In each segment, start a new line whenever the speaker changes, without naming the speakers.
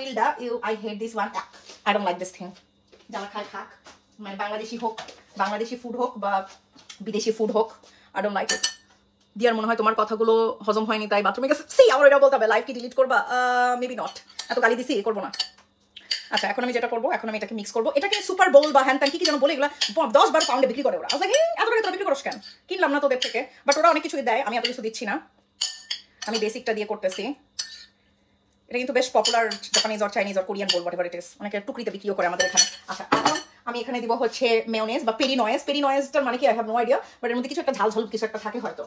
উইলডা you I hate this one, I don't like this thing. যারা খায় খাক, মানে বাংলাদেশি হোক, বাংলাদেশি ফুড হোক বা বিদেশি ফুড হোক, আই ডোন্ট লাইক ইট। দিয়ার মনে হয় তোমার কথাগুলো হজম হয়নি তাই বাথরুমে গেছে। সি আমার এটা বলতে হবে, লাইভ কি ডিলিট করবা? মেবি নট, এত গালি দিছি করবো না। আচ্ছা এখন আমি যেটা করবো, এখন আমি এটাকে মিক্স করবো। এটাকে সুপার বোল বা হ্যান ত্যান কি যেন বলে, এগুলো 10-12 পাউন্ডে বিক্রি করে ওরা। আচ্ছা এত টাকা তোরা বিক্রি করছ কেন? কিনলাম না তোদের থেকে, বাট ওরা অনেক কিছু দেয়, আমি এত কিছু দিচ্ছি না। আমি বেসিকটা দিয়ে করতেছি। এটা কিন্তু বেশ popular Japanese or Chinese or Korean bowl, whatever it is, অনেকে টুকরিতে বিক্রিও করে আমাদের এখানে। আচ্ছা এখন আমি এখানে দিব হচ্ছে মেয়োনেজ বা পেরিনয়েজ। পেরিনয়েজটার মানে কি I have no idea, but এর মধ্যে কিছু একটা ঝাল ঝাল কিছু একটা থাকে হয়তো।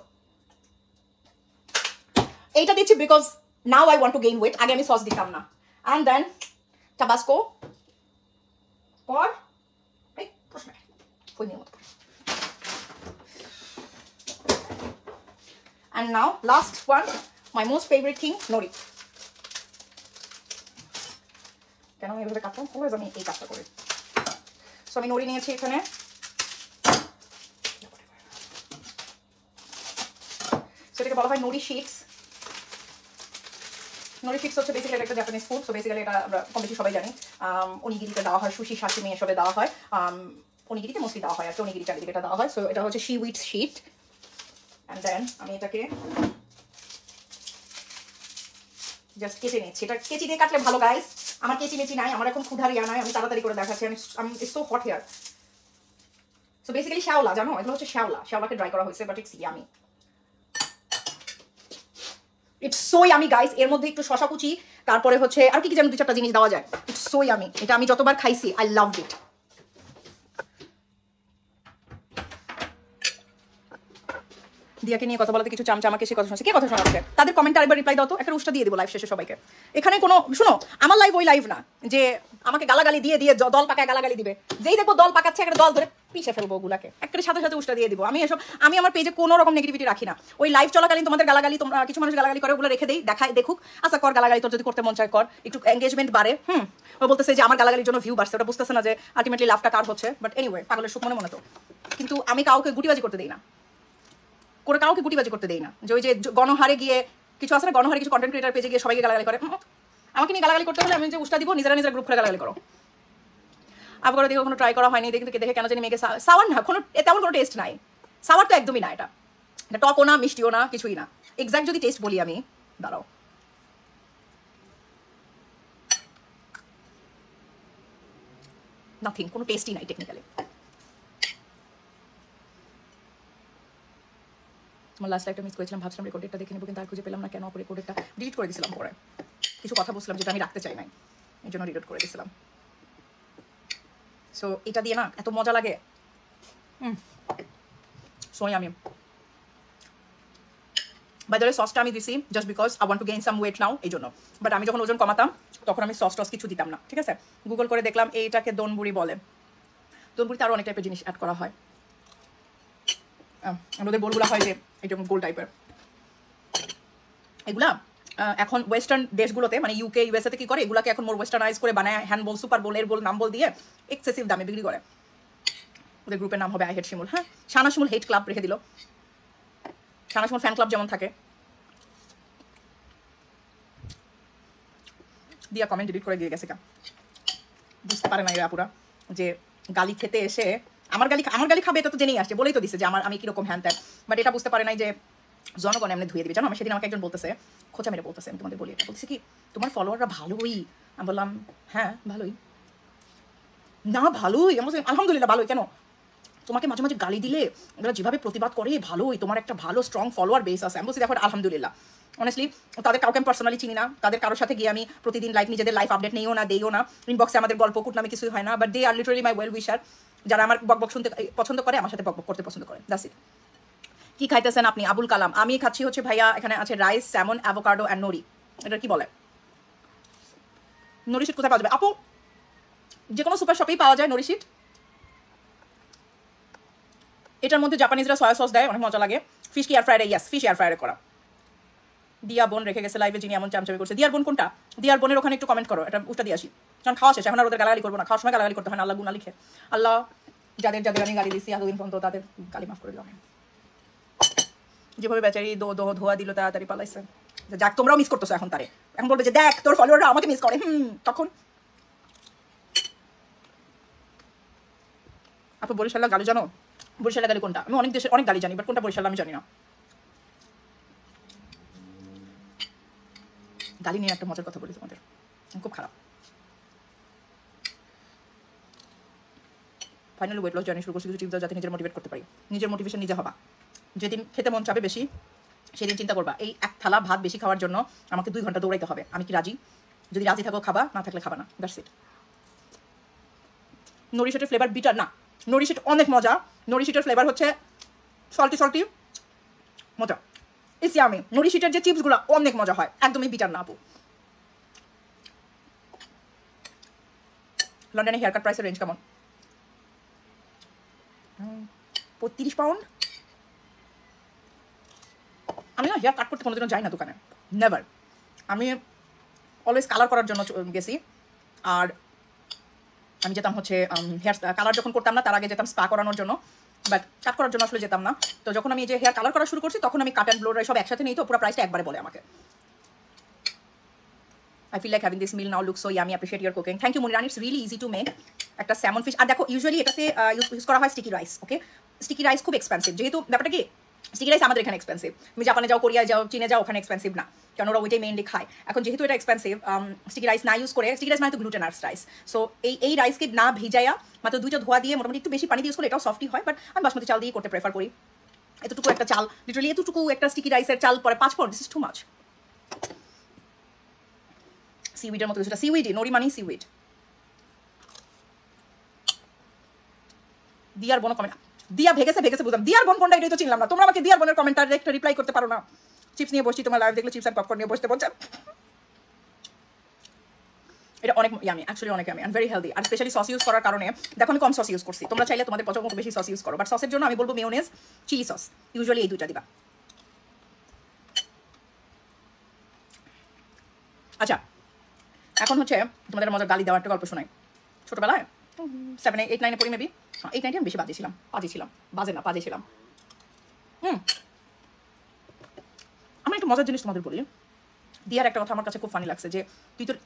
এইটা দিচ্ছি because now I want to gain weight, আগে আমি সস দিতাম না। অ্যান্ড দেন টাবাস্কো পর এই প্রশ্ন ফোনের মতো। And now last one, my most favorite thing, nori. কেন আমি এভাবে কাটলাম? অলওয়েজ আমি এই কাজটা করি। সো আমি নরি নিয়েছি এখানে। সেটাকে বলা হয় নরি শিটস। নরি শিটস হচ্ছে বেসিক্যালি একটা জাপানিজ ফুড। সো বেসিক্যালি এটা আমরা কম বেশি সবাই জানি। অনিগিরিতে দেওয়া হয়, সুশি সাশিমি এসবে দেওয়া হয়। অনিগিরিতে মোস্টলি দেওয়া হয় আর কি, অনিগিরি চারিদিকে এটা দেওয়া হয়। সো এটা হচ্ছে সিউইড শিট। অ্যান্ড দেন আমি এটাকে জাস্ট কেচে নিচ্ছি। এটা কেচি দিয়ে কাটলে ভালো গাইস, আমার কেচি মেচি নাই, আমার এখন ক্ষুধার ইয়া নাই, আমি তাড়াতাড়ি করে দেখাচ্ছি। আমি it's so hot here. So basically শ্যাওলা, জানো এগুলো হচ্ছে শ্যাওলা, শ্যাওলাকে ড্রাই করা হয়েছে, but it's yummy, it's so yummy guys. এর মধ্যে একটু শশা কুচি, তারপরে হচ্ছে আর কি কি যেন 2-4টা জিনিস দেওয়া যায়। It's so yummy. এটা আমি যতবার খাইছি আই লাভড ইট। দিয়াকে নিয়ে কথা বলাতে কিছু চামচা আমাকে সে কথা শুনছে। কে কথা শোনাচ্ছে? তাদের কমেন্টে আরেকবার রিপ্লাই দাও তো, একটা উষ্টা দিয়ে দেবো লাইভ শেষে সবাইকে। এখানে কোনো শুনো, আমার লাইভ ওই লাইভ না যে আমাকে গালাগালি দিয়ে দিয়ে দল পাকায় গালাগালি দিবে। যেই দেখবো দল পাকাচ্ছে একটা দল ধরে পিষে ফেলবো ওগুলাকে, একটা সাথে সাথে উষ্টা দিয়ে দিব। আমি আমার পেজে কোনো রকম নেগেটিভিটি রাখি না। ওই লাইভ চলাকালীন তোমাদের গালাগালি, তোমরা কিছু মানুষ গালাগালি করে, ওগুলো রেখে দেই, দেখাই দেখুক। আচ্ছা কর গালাগালি, তোর যদি করতে মন চায় কর, একটু এঙ্গেজমেন্ট বাড়ে। ও বলতেছে যে আমার গালাগালির জন্য ভিউ বাড়ছে, ওটা বুঝতেছে না যে আলটিমেটলি লাভটা কার হচ্ছে। বাট এনিওয়ে, পাগলের সুখ মনে মনে তো। কিন্তু আমি কাউকে গুটিবাজি করতে দিই না, করে কাউকে গুটিবাজি করতে দেই না। যে ওই যে গণহারে গিয়ে কিছু আছে না, গণহারে কিছু কন্টেন্ট ক্রিয়েটার পেজে গিয়ে সবাইকে গালাগালি করে। আমাকে নিয়ে গালাগালি করতে হলে আমি যে উষ্টা দিব, নিজেরা নিজেরা গ্রুপ করে গালাগালি করো। আবার দেখে কোনো ট্রাই করা হয়নি, দেখে কেন জানি মেয়েকে সাওয়ার না, কোনো তেমন কোনো টেস্ট নাই। সাওয়ার তো একদমই না, এটা টকও না, মিষ্টিও না, কিছুই না। এক্সাক্ট যদি টেস্ট বলি আমি, দাঁড়াও, নাথিং, কোনো টেস্টই নাই টেকনিক্যালি। আমার লাস্ট একটা মিস করেছিলাম, ভাবছিলাম রেকর্ডেরটা দেখে নেবো, কিন্তু আর খুঁজে পেলাম না। কেন রেকর্ডেরটা ডিলিট করে দিয়েছিলাম, পরে কিছু কথা বলছিলাম যেটা আমি রাখতে চাই নাই, এই জন্য ডিলিট করে দিয়েছিলাম। সো এটা দিয়ে না এত মজা লাগে। সো আমি বাই দ্য ওয়ে সসটা আমি দিছি just because I want to gain some weight now, এই জন্য। বাট আমি যখন ওজন কমাতাম তখন আমি সস টস কিছু দিতাম না, ঠিক আছে। গুগল করে দেখলাম এইটাকে দনবুড়ি বলে। দনবুড়িতে আরও অনেক টাইপের জিনিস অ্যাড করা হয়। আমাদের বোলগুলো হয় যে এইরকম গোল টাইপের, এগুলা এখন ওয়েস্টার্ন দেশগুলোতে মানে ইউকে ইউএসএতে কি করে, এগুলাকে এখন মোর ওয়েস্টার্নাইজ করে বানায়, হ্যান্ড বোল, সুপার বোল, এর বোল, নাম বল দিয়ে এক্সেসিভ দামে বিক্রি করে। ওদের গ্রুপের নাম হবে আই হেট শিমুল। হ্যাঁ, শানা শিমুল হেট ক্লাব রেখে দিল। শানা শিমুল ফ্যান ক্লাব যেমন থাকে। দিয়া কমেন্ট ডিলিট করে দিয়ে গেছে কা, বুঝতে পারে না এরা পুরা যে গালি খেতে এসে আমার গালি খাবে, এটা তো জেনেই আসছে, বলেই তো দিছে যে আমি কিরকম হ্যান ত্যান। বাট এটা বুঝতে পারে নাই যে জনগণ এমনি ধুয়ে দিবে। জানো আমি সেদিন আমাকে একজন বলতেছে, খোঁচা মেরে বলতেছে, আমি তোমাদের বলি, এটা বলছে কি তোমার ফলোয়াররা ভালোই। আমি বললাম হ্যাঁ ভালোই। না ভালোই, আমি বলছি আলহামদুলিল্লাহ ভালোই। কেন? তোমাকে মাঝে মাঝে গালি দিলে ওরা যেভাবে প্রতিবাদ করে, ভালোই, তোমার একটা ভালো স্ট্রং ফলোয়ার বেস আছে। আমি বলছি দেখো আলহামদুলিল্লাহ। অনেস্টলি তাদের কাউকে আমি পার্সোনালি চিনি না, তাদের কারোর সাথে গিয়ে আমি প্রতিদিন নিজেদের লাইফ আপডেট নেইও না, দেইও না, ইনবক্সে আমাদের গল্প কুটনামি কিছুই হয় না। But they are literally my well wisher, যারা আমার বকবক শুনতে পছন্দ করে, আমার সাথে বকবক করতে পছন্দ করে। That's it. কি খাইতেছেন আপনি? আবুল কালাম। আমি খাচ্ছি হচ্ছে ভাইয়া, এখানে আছে রাইস, স্যামন, অ্যাভোকাডো অ্যান্ড নরি। এটা কি বলে? নরি শিট কোথায় পাওয়া যাবে আপু? যে কোনো সুপার শপেই পাওয়া যায় নরি শিট। এটার মধ্যে জাপানিজরা সয়া সস দেয়, অনেক মজা লাগে। ফিশ কি এয়ার ফ্রায়ারে? ইয়েস, ফিশ এয়ার ফ্রায়ারে করা। দিয়া বোন রেখে গেছে লাইভে, যিনি এমন চামচামি করছে। দিয়ার বোন কোনটা? দিয়ার বোনের ওখানে একটু কমেন্ট করো, এটা উঠটা দিয়ে আসি। কারণ খাওয়া শেষ, এখন আর ওদের গালাগালি করবো না। খাওয়ার সময় গালাগালি করতে হয় না, আল্লাহ গুনা লিখে। আল্লাহ যাদের যাদের আমি গালি দিচ্ছি এতদিন পর্যন্ত, তাদের গালি মাফ করে দিলাম। যেভাবে বেচারি ধোয়া দিল, তাড়াতাড়ি পালাইছে। যাক তোমরাও মিস করতেছো এখন তারে, এখন বলবে যে দেখ তোর ফলোয়াররা আমাকে মিস করে, তখন আপু বরিশালের গালি জানো? বরিশালের গালি কোনটা? আমি অনেক দেশের অনেক গালি জানি, বাট কোনটা বরিশাল আমি জানি না। গালি নিয়ে একটা মজার কথা বলি তোমাদের, খুব খারাপ। ফাইনালি ওয়েট লস জার্নি শুরু করছি, কিছু টিপস দাও যাতে নিজের মোটিভেট করতে পারি। নিজের মোটিভেশন নিজে হবা। যেদিন খেতে মন চাবে বেশি সেদিন চিন্তা করবা এই এক থালা ভাত বেশি খাওয়ার জন্য আমাকে 2 ঘন্টা দৌড়াইতে হবে, আমি কি রাজি? যদি রাজি থাকো খাবা, না থাকলে খাবা না, দ্যাটস ইট। নরিশেটের ফ্লেভার বিটার না, নরিশেট অনেক মজা। নরিশেটের ফ্লেভার হচ্ছে সল্টি সল্টি মজা। ইসি আমি নরিশেটের যে চিপসগুলো অনেক মজা হয়, একদমই বিটার না আপু। লন্ডনে হেয়ার কাট প্রাইসের রেঞ্জ কেমন? 35 পাউন্ড। আমি না হেয়ার কাট করতে কোনোদিনও যাই না দোকানে, নেভার। আমি অলওয়েজ কালার করার জন্য গেছি, আর আমি যেতাম হচ্ছে হেয়ার কালার যখন করতাম না তার আগে যেতাম স্পা করানোর জন্য, বাট কাট করার জন্য আসলে যেতাম না। তো যখন আমি যে হেয়ার কালার করা শুরু করছি তখন আমি কাট অ্যান্ড ব্লোর সব একসাথে নেই, তো পুরো প্রাইসটা একবারে বলে আমাকে। I feel like having this meal now looks so yummy. Appreciate your cooking. Thank you, Muniran. It's really easy to make. একটা স্যামন ফিশ, আর দেখো ইউজুয়ালি এটাতে ইউজ করা হয় স্টিকি রাইস। ওকে, স্টিকি রাইস খুব এক্সপেন্সিভ, যেহেতু ব্যাপারটা কি স্টিকি রাইস আমাদের এখানে এক্সপেন্সিভ। তুমি জাপানে যাও, কোরিয়ায় যাও, চীনে যাও, ওখানে এক্সপেন্সিভ না, কারণ ওরা ওইটাই মেইনলি খায়। এখন যেহেতু এটা এক্সপেন্সিভ, স্টিকি রাইস না ইউজ করে, স্টিকি রাইস মানে তো গ্লুটেনার্স রাইস, সো এই রাইসকে না ভিজাইয়া মাত্র 2টা ধোয়া দিয়ে মোটামুটি একটু বেশি পানি ইউজ করে এটাও সফটই হয়, বাট আমি বাসমতি চাল দিয়ে করতে প্রেফার করি। এতটুকু একটা চাল, লিটারালি এতটুকু একটা স্টিকি রাইসের চাল পরে 5 pound, this is too much. সিউইডের মতো কিছুটা, সিউইডই, নরি মানি সিউইড। দিয়ার বোন কমেন্ট, দিয়া ভেগেছে বুঝলাম, দিয়ার বোন কোনটা এটাই তো চিনলাম না। তোমরা আমাকে দিয়ার বোনের কমেন্টটা একটা রিপ্লাই করতে পারো না? চিপস নিয়ে বসছি, তোমার লাইভ দেখলে চিপস অ্যান্ড পপকর্ন নিয়ে বসতে বলছেন। এটা অনেক ইয়ামি, অ্যাকচুয়ালি অনেক ইয়ামি অ্যান্ড ভেরি হেলদি। আর স্পেশালি সস ইউজ করার কারণে দেখো আমি কম সস ইউজ করছি, তোমরা চাইলে তোমাদের পছন্দ মতো বেশি সস ইউজ করো, বাট সসের জন্য আমি বলবো মেয়োনেজ, চিলি সস, ইউজুয়ালি এই 2টা দিবা। আচ্ছা, এখন হচ্ছে তোমাদের মজার গালি দেওয়ার একটা গল্প শোনাই। ছোটবেলায় 7, 8, 9 পড়ি মেবি, 8, 9 আমি বেশি বাজে ছিলাম। আমি একটা মজার জিনিস তোমাদের বলি। দিয়ার একটা কথা আমার কাছে খুব ফানি লাগছে, যে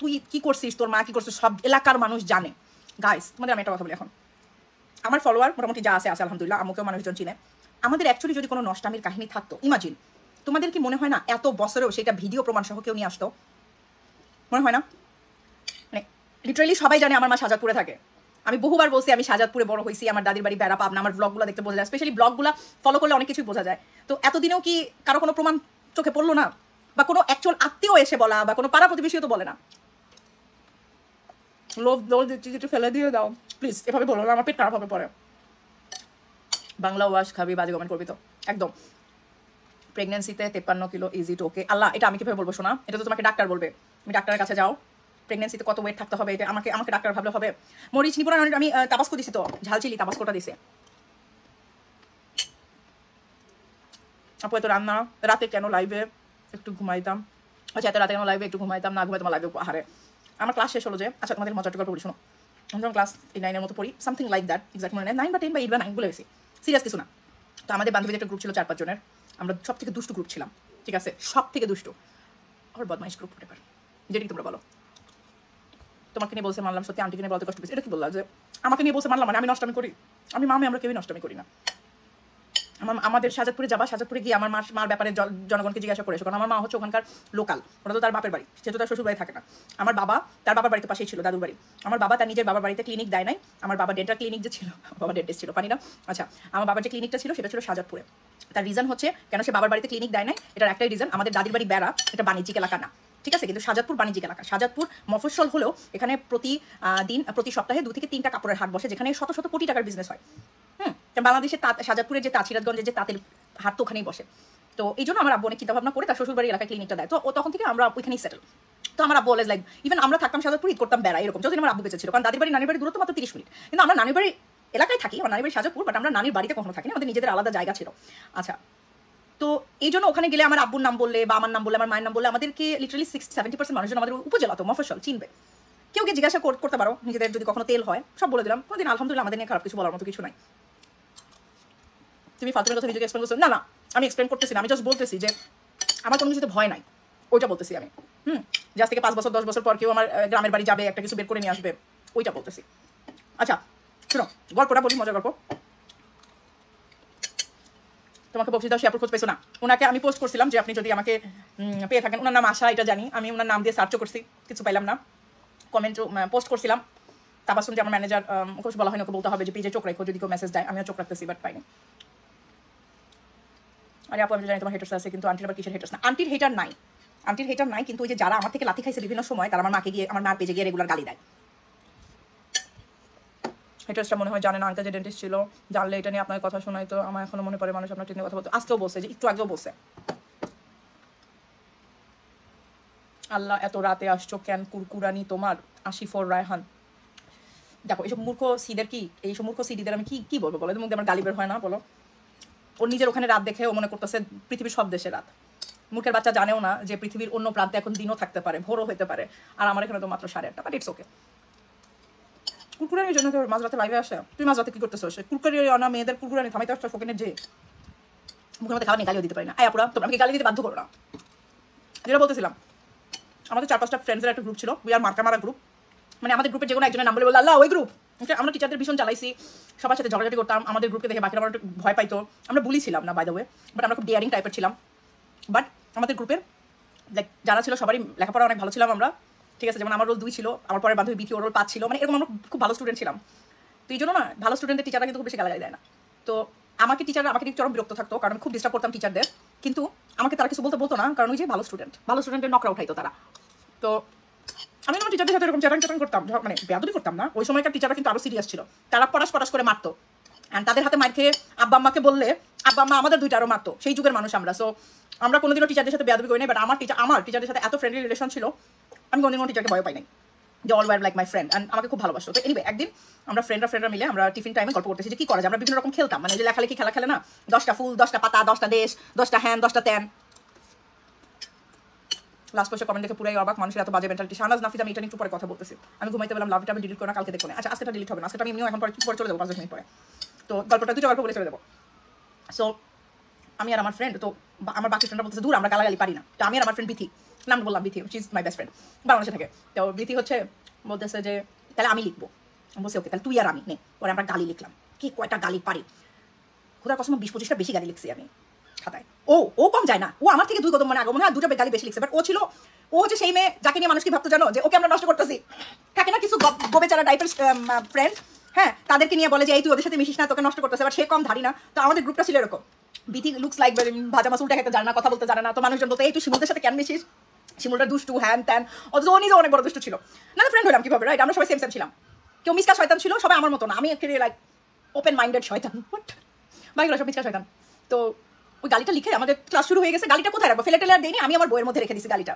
তুই কি করছিস, তোর মা কি করছিস, সব এলাকার মানুষ জানে। গাইস, তোমাদের আমি একটা কথা বলি, এখন আমার ফলোয়ার মোটামুটি যা আছে আলহামদুলিল্লাহ, আমাকেও মানুষজন চিনে। আমাদের অ্যাকচুয়ালি যদি কোনো নষ্টামির কাহিনী থাকতো, ইমাজিন, তোমাদের কি মনে হয় না এত বছরেও সেটা ভিডিও প্রমাণ সহ কেউ নিয়ে আসতো? মনে হয় না? মানে লিটারালি সবাই জানে আমার মা সাজাদপুরে থাকে। আমি বহুবার বলছি আমি সাজাদপুরে বড় হয়েছি, আমার দাদির বাড়ি বেড়া পাবনা, আমার ব্লগগুলো দেখতে বোঝা যায়, স্পেশালি ব্লগগুলো ফলো করলে অনেক কিছুই বোঝা যায়। তো এতদিনেও কি কারো কোনো প্রমাণ চোখে পড়লো না? বা কোনো অ্যাকচুয়াল আত্মীয় এসে বলা, বা কোনো পাড়া প্রতিবেশীও তো বলে না। লোভ একটু ফেলে দিয়ে দাও প্লিজ, এভাবে বলো না, আমার পেট খারাপ হবে পরে। বাংলা ওয়াশ খাবি, বাজে কমেন্ট করবি তো একদম। প্রেগনেন্সিতে 53 কিলো, ইজ ইট ওকে? আল্লাহ, এটা আমি কিভাবে বলবো শোনা? এটা তো তোমাকে ডাক্তার বলবে, তুমি ডাক্তারের কাছে যাও। প্রেগনেন্সিতে কত ওয়েট থাকতে হবে এটা আমাকে ডাক্তার ভাবলে হবে? মরিচ নিপুণ আমি তাবাস্কো দিছি, তো ঝাল চিলি তাবাস্কোটা দিছে আপু। এত রান্না রাতে কেন লাইভে একটু ঘুমাইতাম? আচ্ছা, এত রাতে কেন লাইভে একটু ঘুমাইতাম? না ঘুমাই তোমার লাইভে হারে আমার ক্লাস শেষ হলো যে। আচ্ছা, তোমাদের মজার গল্প বলি শোনো। আমি যখন ক্লাস 9 মতো পড়ি, সামথিং লাইক দ্যাট, এক্সাক্ট মনে নেই, 9 বা 10 বা 8 বা 9 বলে গেছি, সিরিয়াস কিছু না। তো আমাদের বান্ধবীদের একটা গ্রুপ ছিল 4-5 জনের, আমরা সব থেকে দুষ্টু গ্রুপ ছিলাম, ঠিক আছে? সব থেকে দুষ্টু আর বদমাইশ গ্রুপ হতে পারে, যেটি তোমরা বলো। তোমাকে নিয়ে বলছে মানলাম, সত্যি আন্টিকে নিয়ে বলতে কষ্ট পেয়েছি। এটা কি বললাম যে আমাকে নিয়ে বলছে মানলাম, মানে আমি নষ্টামি করি? আমি মামে আমরা কেউই নষ্টামি করি না। আমাদের সাজাদপুরে যাবা, সাজাদপুরে গিয়ে আমার মার ব্যাপারে জনগণকে জিজ্ঞাসা করেছো, কারণ আমার মা হচ্ছে ওখানকার লোকাল, ওটা তো তার বাপের বাড়ি, সে তো তার শ্বশুর বাড়ি থাকে না। আমার বাবা তার বাবার বাড়িতে পাশেই ছিল, দাদুর বাড়ি। আমার বাবা তার নিজের বাবার বাড়িতে ক্লিনিক দেয় নাই, আমার বাবা ডেন্টাল ক্লিনিক যে ছিল, বাবা ডেন্টিস্ট ছিল, পানি না। আচ্ছা, আমার বাবার যে ক্লিনিকটা ছিল সেটা ছিল সাজাদপুরে। তার রিজন হচ্ছে কেন সে বাবার বাড়িতে ক্লিনিক দেয় নাই, এটার একটাই রিজন, আমাদের দাদির বাড়ি বেড়া, এটা বাণিজ্যিক এলাকা না, ঠিক আছে? কিন্তু সাজাদপুর বাণিজ্যিক এলাকা। সাজাদপুর মফস্বল হলেও এখানে প্রতি সপ্তাহে 2 থেকে 3টা কাপড়ের হাট বসে, যেখানে শত শত কোটি টাকার বিজনেস হয়। বাংলাদেশের সাজাদপুরের যে সিরাজগঞ্জের যে তাঁতের হাট তো ওখানেই বসে। তো এই জন্য আমার আব্বু অনেক চিন্তা ভাবনা করে তার শ্বশুরবাড়ির এলাকায় ক্লিনিকটা দেয়। তো তখন থেকে আমরা ওইখানেই সেটেল। তো আমার আব্বু অলওয়েজ লাইক, ইভেন আমরা থাকতাম সাজাদপুর, ঈদ করতাম বেড়া, এরকম। যদি আমার আব্বু বেঁচে ছিল, কারণ দাদির বাড়ি নানির বাড়ি দূরত্ব মাত্র 30 মিনিট, কিন্তু আমরা নানির বাড়ি এলাকায় থাকি, আমার নানির বাড়ি সাজাদপুর, বাট আমরা নানির বাড়িতে কখনো থাকি না, আমাদের নিজেদের আলাদা জায়গা ছিল। আচ্ছা, তো এই জন্য ওখানে গেলে আমার আব্বুর নাম বললে বা আমার নাম বললে, আমার মায়ের নাম বললে, আমাদেরকে লিটারালি 60-70% মানুষজন আমাদের উপজেলা তো মফস্বল চিনবে। কেউ গিয়ে জিজ্ঞাসা করতে পারো নিজেদের যদি কখনো তেল হয়, সব বলে দিলাম। কোনোদিন আলহামদুলিল্লাহ আমাদের নিয়ে খারাপ কিছু বলার মতো কিছু নাই। তুমি ফালতুর কথা নিজেকে এক্সপ্লেন করছো? না, আমি এক্সপ্লেন করতেছি না, আমি জাস্ট বলতেছি যে আমার কোনো কিছুতে ভয় নাই। ওইটা বলতেছি আমি। জাস্ট থেকে 5 বছর 10 বছর পর কেউ আমার গ্রামের বাড়ি যাবে, একটা কিছু বের করে নিয়ে আসবে, ওইটা বলতেছি। আচ্ছা শোনো, গল্পটা বলি, মজার গল্প। তোমাকে বলছি দাও, সে আপুর খোঁজ পেয়েছো না। ওনাকে আমি পোস্ট করছিলাম যে আপনি যদি আমাকে পেয়ে থাকেন, ওনার নাম আশা, এটা জানি। আমি ওনার নাম দিয়ে সার্চও করছি, কিছু পাইলাম না। কমেন্টও পোস্ট করছিলাম। তাবাসুম যে আমার ম্যানেজার, ওকে বলা হয় না, ওকে বলতে হবে যে পেজে চোখ রাখো, যদি কেউ মেসেজ দেয়। আমিও চোখ রাখতেছি, বাট পাইনি। আরে আপু আমি জানি তোমার হেটার্স আছে, কিন্তু আন্টির আবার কিসের হেটার্স না? আন্টির হেটার নাই, আন্টির হেটার নাই, কিন্তু ওই যে যারা আমার থেকে লাথি খাইছে বিভিন্ন সময়, তারা আমার মাকে গিয়ে, আমার মার পেজে গিয়ে রেগুলার গালি দেয়। হেটার্সটা মনে হয় জানে না আঙ্কেল যে ডেন্টিস্ট ছিল, জানলে এটা নিয়ে আপনার কথা শোনাই তো। আমার এখনো মনে পড়ে মানুষ আপনার ট্রেনে কথা বলতো, আজকেও বলছে, যে একটু আগেও বলছে। আল্লাহ এত রাতে আসছো কেন, কুরকুরানি তোমার। আসিফর রায়হান, দেখো এইসব মূর্খ সিদের কি, এইসব মূর্খ সিডিদের আমি কি বলবো বলো? মুখ দিয়ে আমার গালি বের হয় না বলো? ওর নিজের ওখানে রাত দেখে ও মনে করতেছে পৃথিবীর সব দেশে রাত। মুখের বাচ্চা জানেও না যে পৃথিবীর অন্য প্রান্তে এখন দিনও থাকতে পারে, ভোরও হতে পারে, আর আমার এখানে তো মাত্র 8:30, বাট ইটস ওকে। কুরকুরানির জন্য কেউ মাঝরাতে লাইভে আসে? তুই মাঝরাতে কি করতেছো? কুরকুরানি না মেয়েদের কুরকুরানি থামাইতে আসছো ফোকেনের যে মুখের মধ্যে খাওয়া নিয়ে গালিও দিতে পারি না। আপুরা তোমরা আমাকে গালি দিতে বাধ্য করো না। যেটা বলতেছিলাম, আমাদের 4-5টা ফ্রেন্ডসের একটা গ্রুপ ছিল, উই আর মার্কা মারা গ্রুপ। মানে আমাদের গ্রুপে যে কোনো একজনের নাম বলে বললো আল্লাহ ওই গ্রুপ। আমরা টিচারদের ভীষণ জ্বালাইছি, সবার সাথে ঝগড়াঝাটি করতাম, আমাদের গ্রুপকে দেখে বাকিরা আমার একটু ভয় পাইতো। আমরা বুলি ছিলাম না বাই দ্য ওয়ে, বাট আমরা খুব ডিয়ারিং টাইপের ছিলাম। বাট আমাদের গ্রুপের লাইক যারা ছিল সবারই লেখাপড়া অনেক ভালো ছিলাম আমরা, ঠিক আছে। যেমন আমার রোল 2 ছিল, আমার পরের বান্ধবী বিথি, ওর রোল 5 ছিল, মানে এরকম আমরা খুব ভালো স্টুডেন্ট ছিলাম। তো এই জন্য না, ভালো স্টুডেন্টদের টিচাররা কিন্তু খুব বেশি গালাগালি দেয় না। তো আমাকে টিচাররা আমাকে চরম বিরক্ত থাকতো, কারণ আমি খুব ডিস্টার্ব করতাম টিচারদের, কিন্তু আমাকে তারা কিছু বলতো না, কারণ ওই যে ভালো স্টুডেন্টের নকরা উঠাইতো তারা। তো আমি আমার টিচারদের সাথে এরকম চ্যাটাং করতাম, মানে বেয়াদবি করতাম না। ওই সময়কার টিচাররা কিন্তু আরো সিরিয়াস ছিল, তারা পটাশ করে মারতো। অ্যান্ড তাদের হাতে মার খেয়ে আব্বা আম্মাকে বললে আব্বা আম্মা আমাদের 2টা আরও মারতো। সেই যুগের মানুষ আমরা। সো আমরা কোনোদিনও টিচারদের সাথে বেয়াদবি করি নাই, বাট আমার টিচারদের সাথে এত ফ্রেন্ডলি রিলেশন ছিল, আমি কোনোদিন কোনো টিচারকে ভয় পাই নাই। যে all were like my friend, and আমাকে খুব ভালোবাসতো। তো এনিওয়ে একদিন আমরা ফ্রেন্ডরা মিলে আমরা টিফিন টাইমে গল্প করতেছি যে কি করা যায়। আমরা বিভিন্ন রকম খেলতাম, মানে যে লেখালেখি খেলা খেলে না, 10টা ফুল 10টা পাতা 10টা দেশ 10টা হ্যান 10টা ত্যান। লাস্ট পোস্টে কমেন্ট দেখে পুরাই অবাক, মানুষের এত বাজে মেন্টালিটি। শাহনাজ নাফিজ, আমি এটা নিয়ে একটু পরে কথা বলতেছি। আমি ঘুমাইতে বললাম লাভটা আমি ডিলিট করো না, কালকে দেখো না। আচ্ছা আজকেটা ডিলিট হবে না, আজকেটা আমি এমনিও এখন পরে চলে যাবো 5-10 মিনিট পরে। তো গল্পটা 2টা গল্প বলে চলে যাবো। সো আমি আর আমার ফ্রেন্ড, তো আমার বাকি ফ্রেন্ডরা বলতেছে দূর আমরা গালাগালি পারি না। তো আমি আর আমার ফ্রেন্ড বিথি, নাম বললাম Bithi, she is my best friend, বাংলাদেশে থাকে। তো বিথি হচ্ছে বলতেছে যে তাহলে আমি লিখবো। বলছি ওকে, তাহলে তুই আর আমি নে। পরে আমরা গালি লিখলাম, কি কয়টা গালি পারি খোদার কসম, 20-25টা বেশি গালি লিখছি আমি খাতায়। ও কম যায় না, ও আমার থেকে 2 কদম মানে আগে মনে হয় 2টা গালি বেশি লিখছে। বাট ও হচ্ছে সেই মেয়ে যাকে নিয়ে মানুষ কি ভাবতো জানো, যে ওকে আমরা নষ্ট করতেছি। থাকে না কিছু গোবেচারা ডাইপার ফ্রেন্ড, হ্যাঁ, তাদেরকে নিয়ে বলে যে এই তুই ওদের সাথে মিশিস না, তোকে নষ্ট করতেছে। বাট সে কম ধারি না। তো আমাদের গ্রুপটা ছিল এরকম, বিথি লুকস লাইক ভাজা মাছ উল্টা খেতে জানে না, কথা বলতে জানে না। তো মানুষজন বলতো এই তুই শিমুলদের সাথে কেন মিশিস, শিমুলটা দুষ্টু হ্যান ত্যান। অথচ ও নিজে অনেক বড় দুষ্টু ছিল। না ফ্রেন্ড হলাম কিভাবে, রাইট? আমরা সবাই সেম ছিলাম। কেউ মিসকা শয়তান ছিল, সবাই আমার মতো না। আমি একটু লাইক ওপেন মাইন্ডেড শয়তান, বাকিগুলো সব মিসকা শয়তান। তো ওই গালিটা লিখে আমাদের ক্লাস শুরু হয়ে গেছে। গালিটা কোথায় রাখবো, ফেলে টেলে আর দেয়নি, আমি আমার বইয়ের মধ্যে রেখে দিছি গালিটা।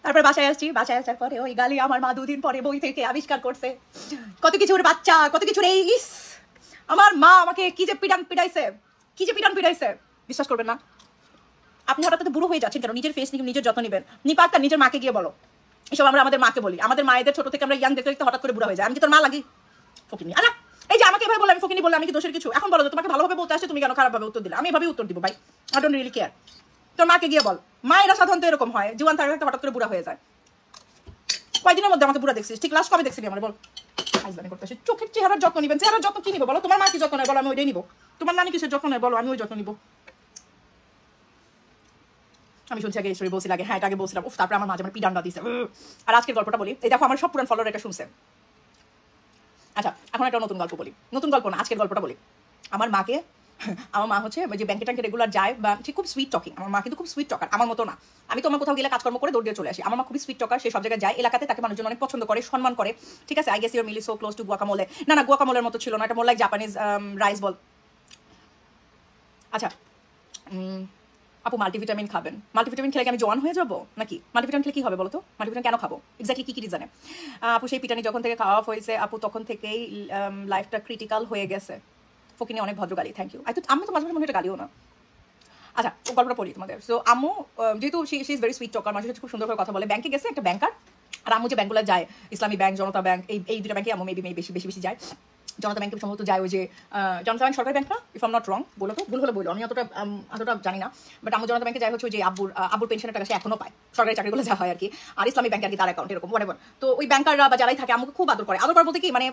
তারপর বাসায় আসছি, বাসায় আসার পরে ওই গালি আমার মা 2 দিন পরে বই থেকে আবিষ্কার করছে। কত কিছুর বাচ্চা, কত কিছুর এই ইস। আমার মা আমাকে কি যে পিটান পিটাইছে বিশ্বাস করবেন না। আপনি হঠাৎ বুড়ো হয়ে যাচ্ছেন কেন? নিজের ফেস নিয়ে নিজের যত্ন নেবেন। নিপাক নিজের মাকে গিয়ে বলো। এসব আমরা আমাদের মাকে বলি, আমাদের মায়েদের ছোট থেকে আমরা ইয়াং দেখতে দেখতে হঠাৎ করে বুড়া হয়ে যায়। আমি কি তোর মা লাগি? ফকিনি আলা, এই যে আমাকে এভাবে বলে আমি ফকিনি বললে আমি কি দোষের কিছু? এখন বলো যে তোমাকে ভালোভাবে বলতে আসছে, তুমি কেন খারাপভাবে উত্তর দিলে? আমি এভাবেই উত্তর দিব ভাই, আই ডোন্ট রিয়েলি কেয়ার। তোর মাকে গিয়ে বল। মায়েরা সাধারণত এরকম হয়, জীবন থাকতে থাকতে হঠাৎ করে বুড়া হয়ে যায়। কয়দিনের মধ্যে আমাকে বুড়া দেখছিস? ঠিক লাস্ট কবে দেখছিলি আমার বল? আইজলামি করতেছি। চোখের চেহারার যত্ন নিবেন, চেহারার যত্ন কি নিবো বলো? তোমার মা কি যত্ন নেয় বলো, আমি ওইটাই নিবো। তোমার নানি কিসের যত্ন নেয় বলো, আমি ওই যত্ন নিবো। আমি শুনছি আগে ঈশ্বরী বলছি লাগে, হ্যাঁ এটা আগে বলছিলাম। উফ, তারপরে আমার মাঝে আমার পিডান্ডা দিছে। আর আজকের গল্পটা বলি, এই দেখো আমার সব পুরান ফলোয়ার এটা শুনছে। আচ্ছা এখন একটা নতুন গল্প বলি, নতুন গল্প না, আজকের গল্পটা বলি। আমার মা হচ্ছে যে ব্যাংকে ট্যাঙ্কে রেগুলার যায়, বা ঠিক খুব সুইট টকিং। আমার মা কিন্তু খুব সুইট টকার, আমার মতো না। আমি তো আমার কোথাও গেলে কাজকর্ম করে দৌড় দিয়ে চলে আসি। আমার মা খুবই সুইট টকার, সে সব জায়গায় যায়, এলাকাতে তাকে মানুষজন অনেক পছন্দ করে, সম্মান করে, ঠিক আছে। I guess your meal so close to guacamole. না গুয়াকামোলের মতো ছিল না, এটা more like Japanese rice ball. আচ্ছা আপু মাল্টিভিটামিন খাবেন। মাল্টিভিটামিন খেলে কি আমি জোয়ান হয়ে যাবো নাকি? মাল্টিভিটামিন খেলে কি হবে বলো তো? মাল্টিভিটামিন কেন খাবো, এক্স্যাক্টলি কি রিজনে? আপু সেই পিটানি যখন থেকে খাওয়া হয়েছে আপু, তখন থেকেই লাইফটা ক্রিটিক্যাল হয়ে গেছে। ফকিনি অনেক ভদ্র গালি, থ্যাংক ইউ। আমি তো মাঝে মাঝে মনে হয় গালিও না। আচ্ছা গল্পটা পড়ি তোমাদের। সো আম্মু যেহেতু she is very sweet talker, মানুষের সাথে খুব সুন্দর করে কথা বলে। ব্যাংকে গেছে একটা ব্যাংকার, আর আম্মু যে ব্যাংকগুলো যায়, ইসলামী ব্যাংক, জনতা ব্যাংক, এই 2টা ব্যাংকে আম্মু মেবি বেশি যায়। জনতা ব্যাংকে সম্ভবত যায় ওই যে জনতা ব্যাংক সরকারি ব্যাংক না, ইফ আম নট রং, বলো তো, ভুল হলে বলো, আমি অতটা জানি না, বাট আম্মু জনতা ব্যাংকে যায় হচ্ছে ওই যে আব্বুর পেনশনের টাকা সে এখনো পায়, সরকারি চাকরিগুলো যা হয় আর কি, আর ইসলামী ব্যাংক আর কি তার অ্যাকাউন্ট এরকম whatever। তো ওই ব্যাংকাররা বা যারাই থাকে আম্মুকে খুব আদর করে বলতে কি মানে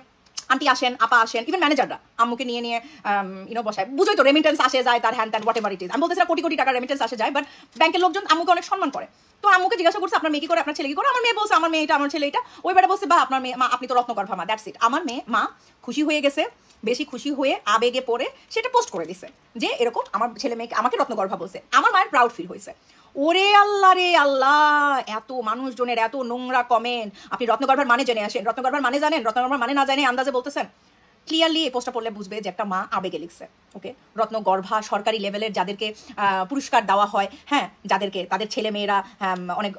আন্টি আসেন, আপা আসেন, ইভেন ম্যানেজাররা আম্মুকে নিয়ে বসায়, বুঝোই তো রেমিটেন্স আসে যায় তার hand what ever it is, আমি বলতেছি না কোটি কোটি টাকার রেমিটেন্স আসে যায়, বাট ব্যাংকের লোকজন আম্মুকে অনেক সম্মান করে। তো আম্মুকে জিজ্ঞাসা করছে আপনার মেয়ে কি করে, আপনার ছেলে কি করে, আমার মেয়ে বলছে আমার মেয়ে এটা, আমার ছেলে এটা, ওই বেটা বলছে বা আপনার মেয়ে মা আপনি তো রত্নগর্ভা মা, দ্যাটস ইট। আমার মেয়ে মা খুশি হয়ে গেছে, বেশি খুশি হয়ে আবেগে পড়ে সেটা পোস্ট করে দিছে যে এরকম আমার ছেলে মেয়েকে আমাকে রত্নগর্ভা বলছে, আমার মায়ের প্রাউড ফিল হয়েছে। ওরে আল্লাহ রে আল্লাহ, এত মানুষজনের এত নোংরা কমেন্ট, আপনি রত্নগর্ভার মানে জেনে আসেন, রত্নগর্ভার মানে জানেন, রত্নগর্ভার মানে না জানে আন্দাজে বলতেছেন। ক্লিয়ারলি এই পোস্টটা পড়লে বুঝবে যে একটা মা আবেগে লিখছে। ওকে, রত্নগর্ভা সরকারি লেভেলের যাদেরকে পুরস্কার দেওয়া হয়, হ্যাঁ, যাদেরকে তাদের ছেলে মেয়েরা অনেক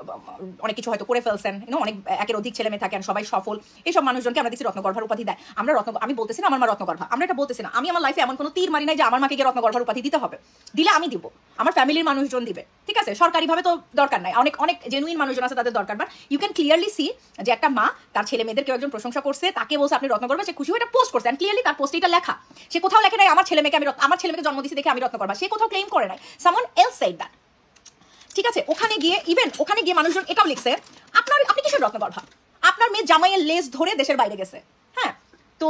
অনেক কিছু হয়তো করে ফেলছেন, অনেক একের অধিক ছেলে মেয়ে থাকেন, সবাই সফল, এইসব মানুষজনকে আমরা দেখছি রত্নগর্ভার উপাধি দেয়। আমরা আমি বলতেছি না আমার মা রত্নগর্ভা, আমরা এটা বলতেছি না, আমি আমার লাইফে এমন কোনো তীর মারি নাই যে আমার মাকে গিয়ে রত্নগর্ভার উপাধি দিতে হবে, দিলে আমি দিব, আমার ফ্যামিলির মানুষজন দিবে, ঠিক আছে, সরকারিভাবে তো দরকার নাই, অনেক অনেক জেনুইন মানুষজন আছে তাদের দরকার, but you can clearly see যে একটা মা তার ছেলে মেয়েদের কেউ একজন প্রশংসা করছে, তাকে বলছে আপনি রত্নগর্ভা, সে খুশি হয়ে এটা পোস্ট করছে, ক্লিয়ারলি তার পোস্টে এটা লেখা, সে কোথাও লেখে নাই আমার ছেলে মেয়েকে জন্ম দিয়েছি দেখে আমি রত্নগর্ভা, সে কোথাও ক্লেম করে নাই, সামওয়ান এলস সেড দ্যাট, ঠিক আছে। ওখানে গিয়ে মানুষজন এটাও লিখছে আপনি কিসের রত্নগর্ভা, আপনার মেয়ে জামাইয়ের লেজ ধরে দেশের বাইরে গেছে, হ্যাঁ, তো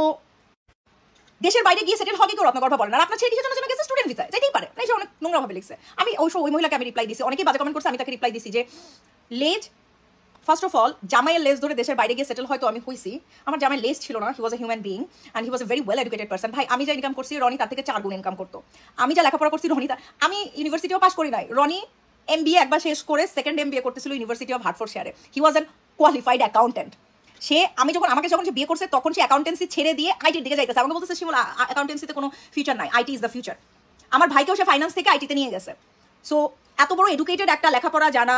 দেশের বাইরে গিয়ে সেটেল হকি কেউ রত্নগর্ভা বলেন, আর আপনার ছেলে কিসের জন্য গেছে স্টুডেন্ট ভিসায়, যাইতেই পারে, সে অনেক নোংরা ভাবে লিখছে। আমি ওই মহিলাকে আমি রিপ্লাই দিছি, অনেকেই বাজে কমেন্ট করছে, আমি তাকে রিপ্লাই দিছি যে লেজ, ফার্স্ট অফ অল জামাইয়ের লেজ ধরে দেশের বাইরে গিয়ে সেটেল হয়তো আমি হইছি, আমার জামাইয়ের লেজ ছিল না, he was a human being and he was a very well educated person. ভাই আমি যা ইনকাম করছি রনি তার থেকে 4 গুণ ইনকাম করতো, আমি যা লেখাপড়া করছি রনি আমি ইউনিভার্সিটিও পাস করি নাই, রনি MBA একবার শেষ করে সেকেন্ড MBA করতেছিল ইউনিভার্সিটি অফ হার্টফোর্ডশায়ারে, he was an qualified accountant. আমাকে যখন সে বিয়ে করছে তখন সে অ্যাকাউন্টেন্সি ছেড়ে দিয়ে আইটির দিকে যাইতেছে, আমাকে বলতেছে শিমুল অ্যাকাউন্টেন্সিতে কোনো ফিউচার নাই, আইটি ইজ দ্য ফিউচার। আমার ভাইকেও সে ফাইন্যান্স থেকে আইটিতে নিয়ে গেছে। সো এত বড় এডুকেটেড একটা লেখাপড়া জানা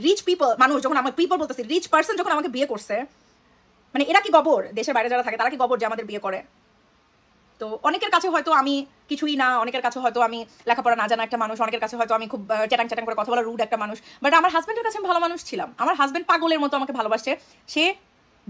রিচ পিপল মানুষ যখন আমার পিপল বলতেছি রিচ পার্সন যখন আমাকে বিয়ে করছে, মানে এরা কি গবর, দেশের বাইরে যারা থাকে তারা কি গবর যে আমাদের বিয়ে করে? তো অনেকের কাছে হয়তো আমি কিছুই না, অনেকের কাছে হয়তো আমি লেখাপড়া না জানা একটা মানুষ, অনেকের কাছে হয়তো আমি খুব চ্যাটাং করে কথা বলা রুড একটা মানুষ, বাট আমার হাজব্যান্ডের কাছে আমি ভালো মানুষ ছিলাম। আমার হাজব্যান্ড পাগলের মতো আমাকে ভালোবাসে, সে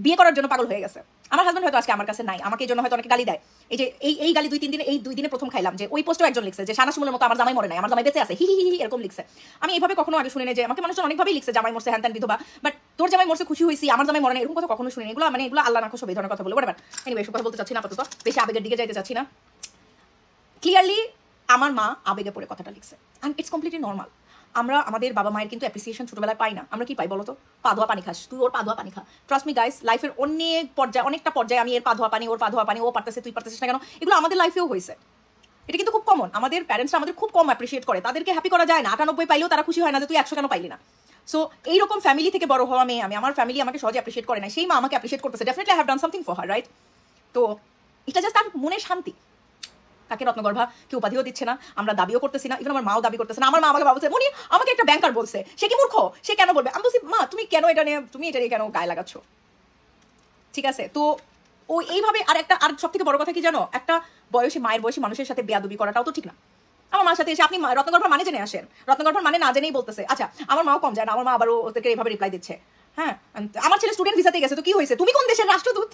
বিয়ে করার জন্য পাগল হয়ে গেছে। আমার হাজব্যান্ড হয়তো আজকে আমার কাছে নাই, আমাকে এই জন্য হয়তো অনেকে গালি দেয়, এই যে এই গালি 2-3 দিনে, এই 2 দিনে প্রথম খাইলাম যে ওই পোস্টও একজন লিখছে যে শানা শিমুলের মতো আমার জামাই মরে নাই, আমার জামাই বেঁচে আছে, হি হি হি এরকম লিখছে। আমি এইভাবে কখনো আগে শুনি না, যে আমাকে মানুষজন অনেকভাবেই লিখছে জামাই মরছে হ্যান ত্যান বিধবা, বাট তোর জামাই মরছে খুশি হয়েছি, আমার জামাই মরে নাই এরকম কথা কখনো শুনি। এগুলো আল্লাহ না খুব এই ধরনের কথা বলে বলে, এনিওয়ে এসব কথা বলতে চাচ্ছি না আপাতত, বেশি আবেগের দিকে যাইতে চাচ্ছি না। ক্লিয়ারলি আমার মা আবেগে পড়ে কথাটা লিখছে, অ্যান্ড ইটস কমপ্লিটলি নর্মাল। আমরা আমাদের বাবা মায়ের কিন্তু অ্যাপ্রিসিয়েশন ছোটবেলায় পাই না, আমরা কি পাই বলো তো? পা ধোয়া পানি খাস, তুই ওর পা ধোয়া পানি খা। ট্রাস্ট মি গাইস, লাইফের অনেকটা পর্যায়ে আমি এর পা ধোয়া পানি, ওর পা ধোয়া পানি, ও পারতেছে তুই পারতেছিস না কেন, এগুলো আমাদের লাইফেও হয়েছে। এটা কিন্তু খুব কমন, আমাদের প্যারেন্টসরা আমাদের খুব কম অ্যাপ্রিসিয়েট করে, তাদেরকে হ্যাপি করা যায় না, 98 পাইলেও তারা খুশি হয় না যে তুই 100 কেন পাইলি না। সো এইরকম ফ্যামিলি থেকে বড় হওয়া মেয়ে আমি, আমার ফ্যামিলি আমাকে সহজে অ্যাপ্রিসিয়েট করে না, সেই মা আমাকে অ্যাপ্রিসিয়েট করতেছে, definitely I have done something for her, right? তো এটা জাস্ট তার মনে শান্তি। তাকে রত্নগর্ভা কেউ উপাধিও দিচ্ছে না, আমরা দাবিও করতেছি না, ইভেন আমার মাও দাবি করতেছে না। আমার মা আমাকে বলছে মনি আমাকে একটা ব্যাংকার বলছে, সে কি মূর্খ, সে কেন বলবে? আমি বলছি মা তুমি কেন এটা নিয়ে কেন গায়ে লাগাচ্ছ? ঠিক আছে, তো ও এইভাবে আর সব থেকে বড় কথা কি জানো, একটা মায়ের বয়সী মানুষের সাথে বেয়াদবি করাটাও তো ঠিক না। আমার মার সাথে এসে আপনি রত্নগর্ভার মানে জেনে আসেন, রত্নগর্ভার মানে না জেনেই বলতেছে। আচ্ছা আমার মাও কম যায় না, আমার মা আবারও ওদেরকে এইভাবে রিপ্লাই দিচ্ছে। হ্যাঁ, আমার ছেলে স্টুডেন্ট ভিসাতে গেছে, তো কি হয়েছে? তুমি কোন দেশের রাষ্ট্রদূত?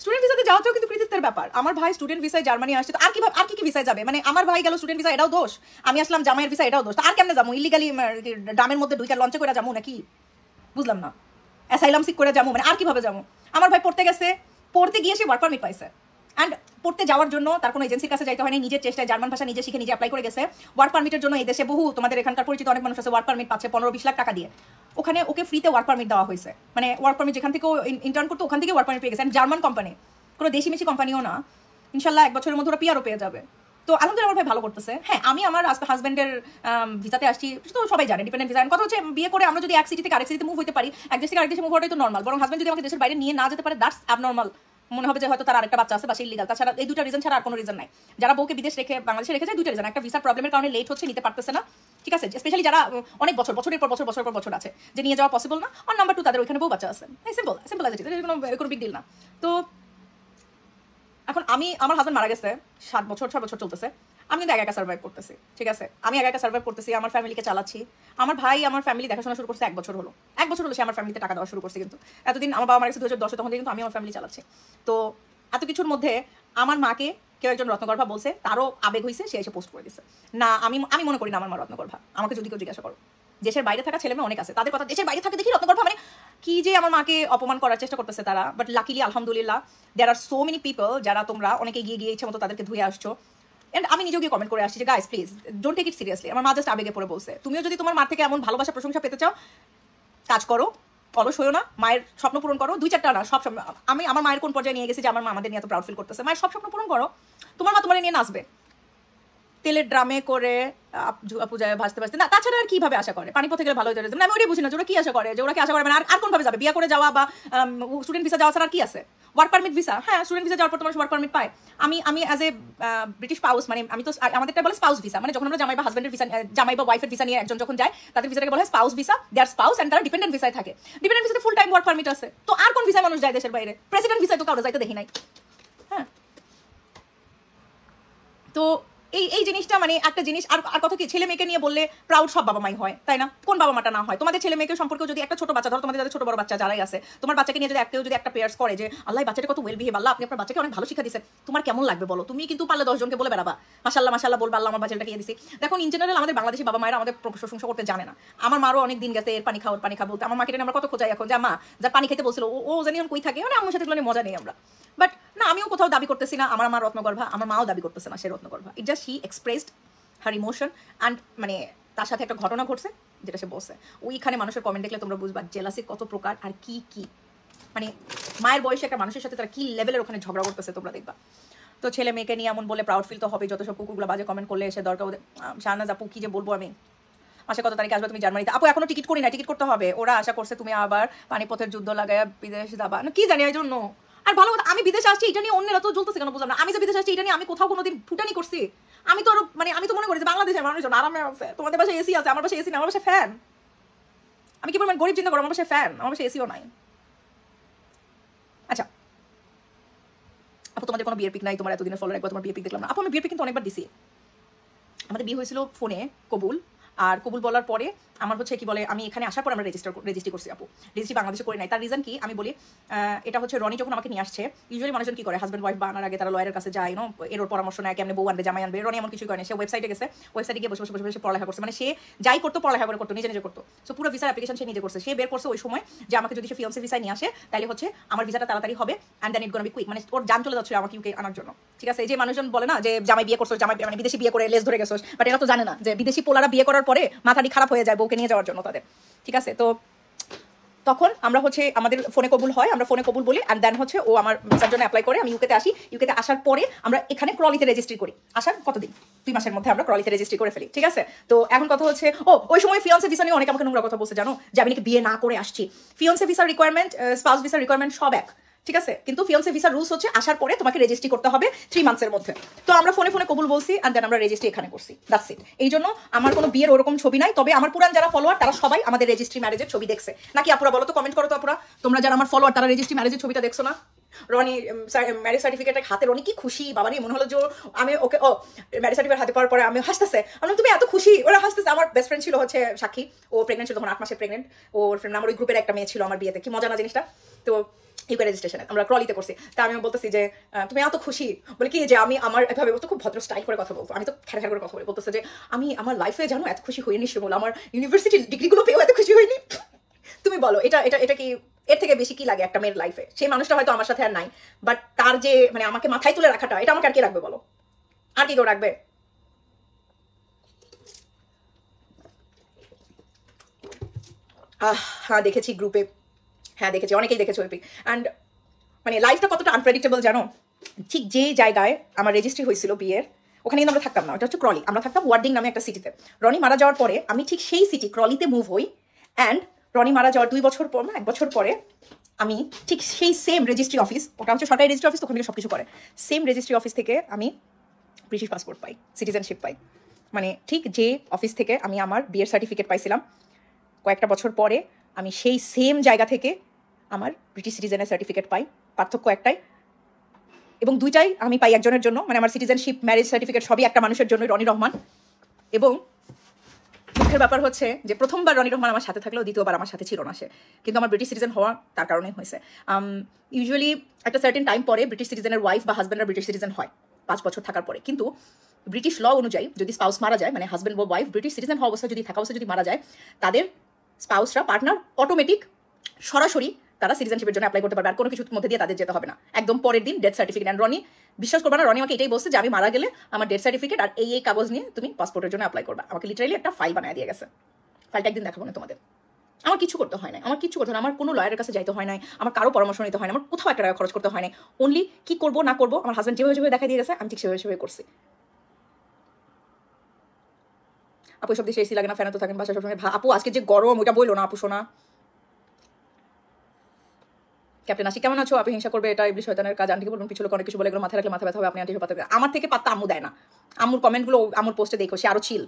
স্টুডেন্ট ভিসাতে যাওয়াটাও কিন্তু কৃতিত্বের ব্যাপার। আমার ভাই স্টুডেন্ট ভিসায় জার্মানি আসছে, তো আর কি ভিসায় যাবে? মানে আমার ভাই গেল স্টুডেন্ট ভিসা, এটাও দোষ? আমি আসলাম জামাইয়ের ভিসা, এটাও দোষ? আর কেমনে যাবো? ইলিগালি ড্রামের মধ্যে ঢুকে লঞ্চে করে যাবো নাকি? বুঝলাম না। অ্যাসাইলাম সিক করে যাবো, মানে আর কিভাবে যাবো? আমার ভাই পড়তে গেছে, পড়তে গিয়ে সে ওয়ার্ক পারমিট পাইছে, অ্যান্ড পড়তে যাওয়ার জন্য তার কোনো এজেন্সির কাছে যাইতে হয়নি, নিজের চেষ্টায় জার্মান ভাষা নিজে শিখে নিজে অ্যাপ্লাই করে গেছে। ওয়ার্ক পারমিটের জন্য এই দেশে তোমাদের এখানকার পরিচিত অনেক মানুষ আছে ওয়ার্ক পারমিট পাচ্ছে 15-20 লাখ টাকা দিয়ে। ওখানে ওকে ফ্রিতে ওয়ার্ক পারমিট দেওয়া হয়েছে, মানে ওয়ার্ক পারমিট যেখান থেকে ও ইন্টার্ন করতো ওখান থেকে ওয়ার্ক পারমিট পেয়ে গেছে, জার্মান কোম্পানি, কোনো দেশি মেশি কোম্পানিও না। ইনশাল্লাহ 1 বছরের মধ্যে ওরা পিআরও পেয়ে যাবে। তো আলহামদুলিল্লাহ আমার ভাই ভালো করতেছে। হ্যাঁ, আমি আমার হাজব্যান্ডের ভিসাতে আসছি, তো সবাই জানে ডিপেন্ডেন্ট ভিসা। কথা হচ্ছে বিয়ে করে আমরা যদি এক সিটি থেকে আরেক সিটিতে মুভ হতে পারি, এক দেশ থেকে আরেক দেশে মুভ হওয়াটাই তো নর্মাল। বরং হাজব্যান্ড যদি আমাকে দেশের বাইরে নিয়ে না যেতে পারে, দ্যাটস অ্যাবনর্মাল। মনে হবে যে হয়তো তার আরেকটা বাচ্চা আছে বা সে ইলিগাল। তাছাড়া এই 2টা রিজন ছাড়া আর কোনো রিজন নাই। যারা বউকে বিদেশ রেখে বাংলাদেশে রেখে যায়, 2টা রিজন। একটা ভিসার প্রবলেমের কারণে লেট হচ্ছে, নিতে পারতেছে না, ঠিক আছে, স্পেশালি যারা অনেক বছরের পর বছর আছে যে নিয়ে যাওয়া পসিবল না। আর নাম্বার 2 তাদের ওইখানে বউ বাচ্চা আছে। সিম্পল অ্যাজ ইট ইজ, কোনো বিগ ডিল না। তো এখন আমার হাজব্যান্ড মারা গেছে 6 বছর চলতেছে, আমি কিন্তু একা সার্ভাইভ করতেছি, ঠিক আছে, আমি একা সার্ভাইভ করতেছি, আমার ফ্যামিলিকে চালাচ্ছি। আমার ভাই আমার ফ্যামিলি দেখাশোনা শুরু করছে 1 বছর হলো সে আমার ফ্যামিলিতে টাকা দেওয়া শুরু করছে। কিন্তু এতদিন আমার বাবা মারা গেছে 2010, তখন কিন্তু আমি আমার ফ্যামিলি চালাচ্ছি। তো এত কিছুর মধ্যে আমার মাকে কেউ একজন রত্নগর্ভা বলছে, তারও আবেগ হয়েছে, সে এসে পোস্ট করে দিচ্ছে। না, আমি মনে করি না আমার মা রত্নগর্ভা। আমাকে যদি কেউ জিজ্ঞাসা করো, দেশের বাইরে থাকা ছেলে মেয়ে অনেক আছে, তাদের কথা দেশের বাইরে থাকে দেখি রত্নগর্ভা মানে কি যে আমার মাকে অপমান করার চেষ্টা করতেছে তারা। বাট লাকিলি আলহামদুলিল্লাহ দেয়ার আর সো মেনি পিপল যারা তোমরা অনেকে গিয়ে ইচ্ছে মতো তাদেরকে ধুয়ে আসছো। এন্ড আমি নিজেও গিয়ে কমেন্ট করে আসছি যে guys please don't take it seriously. আমার মা জাস্ট আবেগে পড়ে বলছে। তুমিও যদি তোমার মা থেকে এমন ভালোবাসা প্রশংসা পেতে চাও, কাজ করো, অলস হইও না, মায়ের স্বপ্ন পূরণ করো। 2-4টা না, সব আমি আমার মায়ের কোন পর্যায়ে নিয়ে গেছি যে আমার মা আমাদের নিয়ে এত প্রাউড ফিল করতেছে। মায়ের সব স্বপ্ন পূরণ করো, তোমার মা তোমার নিয়ে নাচবে তেলের ড্রামে করে পূজায় ভাসতে ভাসতে। না, তাছাড়া আর কিভাবে আশা করে? পানিপথে গেলে ভালো হয়ে যাবে। আমি ওটাই বুঝি না যে ওরা কি আশা করে, যে ওরা কি আশা করে মানে আর কোনভাবে যাবে? বিয়ে করে যাওয়া বা স্টুডেন্ট ভিসা যাওয়া ছাড়া আর কি আছে? ওয়ার্ক পারমিট ভিসা, হ্যাঁ স্টুডেন্ট ভিসা যাওয়ার পর তোমার ওয়ার্ক পারমিট পায়। আমি অ্যাজ এ ব্রিটিশ স্পাউস, মানে আমি তো আমাদেরটা বলে স্পাউস ভিসা, মানে যখন আমরা জামাই বা হাজবেন্ডের ভিসা, জামাই বা ওয়াইফের ভিসা নিয়ে একজন যখন যায় তাদের ভিসাটাকে বলা হয় spouse visa. Their spouse and তারা ডিপেন্ডেন্ট ভিসায় থাকে। ডিপেন্ডেন্ট ভিসাতে ফুল টাইম ওয়ার্ক পারমিট আছে। তো আর কোন ভিসায় মানুষ যায় দেশের বাইরে? প্রেসিডেন্ট ভিসায় তো কারো যাইতে দেখি নাই। হ্যাঁ, তো এই জিনিসটা মানে একটা জিনিস। আর কথা কি, ছেলে মেয়েকে নিয়ে বললে প্রাউড সব বাবা মাই হয়, তাই না? কোন বাবা মাটা না হয়? তোমাদের ছেলে মেয়েকে সম্পর্কে যদি একটা ছোট বাচ্চা, ধরো তোমাদের যাদের ছোট বড় বাচ্চা যারাই আছে, তোমার বাচ্চাকে নিয়ে যদি একটা পেয়ার্স করে যে আল্লাহ বাচ্চাটা কত ওয়েল বিহেভ, আল্লাহ আপনি আপনার বাচ্চাকে অনেক ভালো শিক্ষা দিচ্ছেন, তোমার কেমন লাগবে বলো? তুমি কিন্তু পারলে 10 জনকে বলে বেড়াবা মাশাআল্লাহ মাশাআল্লাহ বলবা আল্লাহ আমার বাচ্চাটাকে দিয়েছি। দেখো ইন জেনারেল আমাদের বাংলাদেশি বাবা মায়েরা আমাদের প্রশংসা করতে জানে না। আমার মারও অনেক দিন গেছে এর পানি খা বলতে। আমার মাকে আমরা কত খোঁজাই এখন যে মা যা পানি খেতে বলছিল ও জানি কই থাকে, মানে আমার সাথে এগুলো মজা নেই আমরা। বাট না, আমিও কোথাও দাবি করতেছি না আমার মা রত্নগর্ভা, আমার মাও দাবি করতেছে না সে রত্নগর্ভা। It just she expressed her emotion and মানে তার সাথে একটা ঘটনা ঘটছে যেটা সে বলছে। ওইখানে মানুষের কমেন্ট দেখলে তোমরা বুঝবা জেলাসি কত প্রকার আর কি কি, মানে মায়ের বয়সে একটা মানুষের সাথে তারা কি লেভেলের ওখানে ঝগড়া করতেছে তোমরা দেখবা। তো ছেলে মেয়েকে নিয়ে এমন বলে প্রাউড ফিল তো হবে, যত সব কুকুরগুলো বাজে কমেন্ট করলে এসে দরকার ওদের। শাহনাজ আপু কি যে বলবো আমি, মাসে কত তারিখে আসবে তুমি জার্মানিতে? আপু এখনো টিকিট করি না, টিকিট করতে হবে। ওরা আশা করছে তুমি আবার পানিপথের যুদ্ধ লাগায় বিদেশ যাবা না কি জানি এই জন্য। আর ভালো কথা, আমি বিদেশে আসছি এটা নিয়ে অন্যরা তো জ্বলতেছে কেন বুঝলাম না। আমি যে বিদেশে আসছি এটা নিয়ে আমি কোথাও কোনোদিন ফুটানি করছি? আমি তো মানে আমি তো মনে করি যে বাংলাদেশের মানুষজন আরামে আছে। তোমাদের বাসায় এসি আছে, আমার বাসায় এসি না, আমার বাসায় ফ্যান। আমি কি পরিমাণ গরিব চিন্তা করো, আমার বাসায় ফ্যান, আমার বাসায় এসিও নাই। আচ্ছা আপু তোমাদের কোনো বিয়ের পিক নাই, তোমার এতদিনের ফলো একবার তোমার বিয়ে পিক দেখলাম না। আপু আমি বিয়ের পিক কিন্তু অনেকবার দিছি। আমাদের বিয়ে হয়েছিল ফোনে কবুল, আর কবুল বলার পরে আমার হচ্ছে কি বলে, আমি এখানে আসার পর আমরা রেজিস্ট্রি করছি আপু। রেজিস্ট্রি বাংলাদেশে করে নাই। তার রিজন কি আমি বলি, এটা হচ্ছে রনি যখন আমাকে নিয়ে আসছে, ইউজুয়ালি মানুষজন কি করে হাজব্যান্ড ওয়াইফ বা আনার আগে তারা লয়ারের কাছে যায়, এর পরামর্শ নেয় কেমনে বউ আনবে জামাই আনবে। রনি এমন কিছু করে না, সে ওয়েবসাইটে গেছে, ওয়েবসাইটে গিয়ে বসে বসে বসে বসে পড়ালেখা করছে। মানে সে যাই করতো পড়ালেখা করতো, নিজে করতো। সো পুরো ভিসার অ্যাপ্লিকেশন সে নিজে করছে। সে বের করছে ওই সময় যে আমাকে যদি সে ফিয়ান্সে ভিসায় নিয়ে আসে তাহলে হচ্ছে আমার ভিসাটা তাড়াতাড়ি হবে and then it gonna be quick. মানে ওর জান চলে যাচ্ছে আমাকে ইউকে আনার জন্য। ঠিক আছে, এই যে মানুষজন বলে না যে জামাই বিয়ে করছো, জামাই মানে বিদেশি বিয়ে করে লেজ ধরে গেছো, বাট এরা তো জানে না যে বিদেশি পোলারা বিয়ে করার পরে মাথাটি খারাপ হয়ে যায় বউকে নিয়ে যাওয়ার জন্য তাদের। ঠিক আছে, তো তখন আমরা হচ্ছে আমাদের ফোনে কবুল হয়, আমরা ফোনে কবুল বলি অ্যান্ড দেন হচ্ছে ও আমার ভিসার জন্য অ্যাপ্লাই করে। আমি ইউকেতে আসি, ইউকেতে আসার পরে আমরা এখানে ক্রলিতে রেজিস্ট্রি করি। আসার কতদিন 2 মাসের মধ্যে আমরা ক্রলিতে রেজিস্ট্রি করে ফেলি। ঠিক আছে, তো এখন কথা হচ্ছে ওই সময় ফিয়ান্সে ভিসা নিয়ে অনেক আমাকে নোংরা কথা বলছে জানো, যে আমি নাকি বিয়ে না করে আসছি। ফিয়ান্সে ভিসার রিকোয়ারমেন্ট স্পাউস ভিসার রিকোয়ারমেন্ট সব এক। ঠিক আছে, কিন্তু ফিয়ান্সে ভিসার রুলস হচ্ছে আসার পরে তোমাকে রেজিস্ট্রি করতে হবে 3 মান্থসের মধ্যে। তো আমরা ফোনে কবুল বলছি অ্যান্ড দেন আমরা রেজিস্ট্রি এখানে করছি, দ্যাটস ইট। এই জন্য আমার কোনো বিয়ের ওরকম ছবি নাই। তবে আমার পুরান যারা ফলোয়ার তারা সবাই আমাদের রেজিস্ট্রি ম্যারেজের ছবি দেখছে নাকি? আপুরা বলো তো, কমেন্ট করো তো আপুরা, তোমরা যারা আমার ফলোয়ার তারা রেজিস্ট্রি ম্যারেজের ছবিটা দেখছো না? রনি ম্যারেজ সার্টিফিকেটের হাতে রনি কি খুশি বাবা রে, মনে হলো যে আমি ওকে ম্যারেজ সার্টিফিকেট হাতে পাওয়ার পরে আমি হাসতেছে, আমি তুমি এত খুশি, ওরা হাসতেছে। আমার বেস্ট ফ্রেন্ড ছিল হচ্ছে সাক্ষী, ও প্রেগনেন্ট ছিল তখন 8 মাসের প্রেগনেন্ট। ওর ফ্রেন্ড আমার ওই গ্রুপের একটা মেয়ে ছিল আমার বিয়েতে, কি মজা না জিনিসটা। তো ইউকে রেজিস্ট্রেশনে আমরা ক্রলিতে করছি। তা আমি বলতেছি যে তুমি এত খুশি বলে কি, যে আমি আমার এভাবে তো খুব ভদ্র স্টাইল করে কথা বলতো, আমি তো খ্যার করে কথা বলে বলতেছে যে আমি আমার লাইফে জানো এত খুশি হইনি সে বলে, আমার ইউনিভার্সিটি ডিগ্রিগুলো পেয়েও এত খুশি হইনি। তুমি বলো এটা এটা এটা কি এর থেকে বেশি কি লাগে একটা মেয়ের লাইফে? সেই মানুষটা হয়তো আমার সাথে আর নাই, বাট তার যে মানে আমাকে মাথায় তুলে রাখাটা, এটা আমাকে আর কি রাখবে বলো? আর কি কেউ রাখবে? হ্যাঁ দেখেছি গ্রুপে, হ্যাঁ দেখেছি, অনেকেই দেখেছে ওই পিক। অ্যান্ড মানে লাইফটা কতটা আনপ্রেডিক্টেবল জানো? ঠিক যে জায়গায় আমার রেজিস্ট্রি হয়েছিল বিয়ের, ওখানে কিন্তু আমরা থাকতাম না, ওটা হচ্ছে ক্রলি। আমরা থাকতাম ওয়ার্ডিং নামে একটা সিটিতে। রনি মারা যাওয়ার পরে আমি ঠিক সেই সিটি ক্রলিতে মুভ হই অ্যান্ড রনি মারা যাওয়ার 2 বছর পর, 1 বছর পরে আমি ঠিক সেই সেম রেজিস্ট্রি অফিস, ওটা হচ্ছে সরকারি রেজিস্ট্রি অফিস, তখন থেকে সব কিছু করে, সেম রেজিস্ট্রি অফিস থেকে আমি ব্রিটিশ পাসপোর্ট পাই, সিটিজেনশিপ পাই। মানে ঠিক যে অফিস থেকে আমি আমার বিয়ের সার্টিফিকেট পাইছিলাম, কয়েকটা বছর পরে আমি সেই সেম জায়গা থেকে আমার ব্রিটিশ সিটিজেনের সার্টিফিকেট পাই। পার্থক্য একটাই, এবং দুইটাই আমি পাই একজনের জন্য, মানে আমার সিটিজেনশিপ ম্যারেজ সার্টিফিকেট সবই একটা মানুষের জন্য, রনি রহমান। এবং দুঃখের ব্যাপার হচ্ছে যে প্রথমবার রনি রহমান আমার সাথে থাকলেও দ্বিতীয়বার আমার সাথে ছিল না সে, কিন্তু আমার ব্রিটিশ সিটিজেন হওয়া তার কারণেই হয়েছে। ইউজুয়ালি একটা সার্টেন টাইম পরে ব্রিটিশ সিটিজেনের ওয়াইফ বা হাজব্যান্ডরা ব্রিটিশ সিটিজেন হয় 5 বছর থাকার পরে, কিন্তু ব্রিটিশ ল অনুযায়ী যদি স্পাউস মারা যায়, মানে হাজব্যান্ড বা ওয়াইফ ব্রিটিশ সিটিজেন হওয়া অবস্থায় যদি থাকা অবস্থায় যদি মারা যায়, তাদের স্পাউসরা পার্টনার অটোমেটিক সরাসরি তারা সিটিজেনশিপের জন্য অ্যাপ্লাই করতে পারবে, আর কোনো কিছুর মধ্যে দিয়ে তাদের যেতে হবে না। একদম পরের দিন ডেথ সার্টিফিকেট। অ্যান্ড রনি, বিশ্বাস করবে না, রনি আমাকে এটাই বলছে যে আমি মারা গেলে আমার ডেথ সার্টিফিকেট আর এই কাগজ নিয়ে তুমি পাসপোর্টের জন্য অ্যাপ্লাই করবে। আমাকে লিটারালি একটা ফাইল বানিয়ে দিয়ে গেছে। ফাইলটা একদিন দেখাবো না তোমাদের। আমার কিছু করতে হয় না, আমার কোনো লয়ারের কাছে যাইতে হয় নাই, আমার কারো পরামর্শ নিতে হয় না, আমার কোথাও 1 টাকা খরচ করতে হয় নাই। অনলি কি করবো না করবো আমার হাজব্যান্ড যেভাবে দেখা দিয়ে গেছে আমি ঠিক সেভাবে করছি। আপু সব দেশে এসি লাগে না, ফ্যানে তো থাকেন বাসায় সবসময়। আপু আজকে যে গরম ওইটা বললো না আপু শোনা। ক্যাপ্টেন আশিক কেমন আছো? আপনি হিংসা করবে, এটা ইবলিশ শয়তানের কাজ। আন্টিকে বলবেন পিছনে অনেক কিছু বলে, এগুলো মাথায় রাখলে মাথা ব্যথা হবে। আপনি আন্টি পাতা দেয়, আমার থেকে পাত্তা আম্মু দেয় না। আম্মুর কমেন্টগুলো আম্মুর পোস্টে দেখো, সে আরো চিল।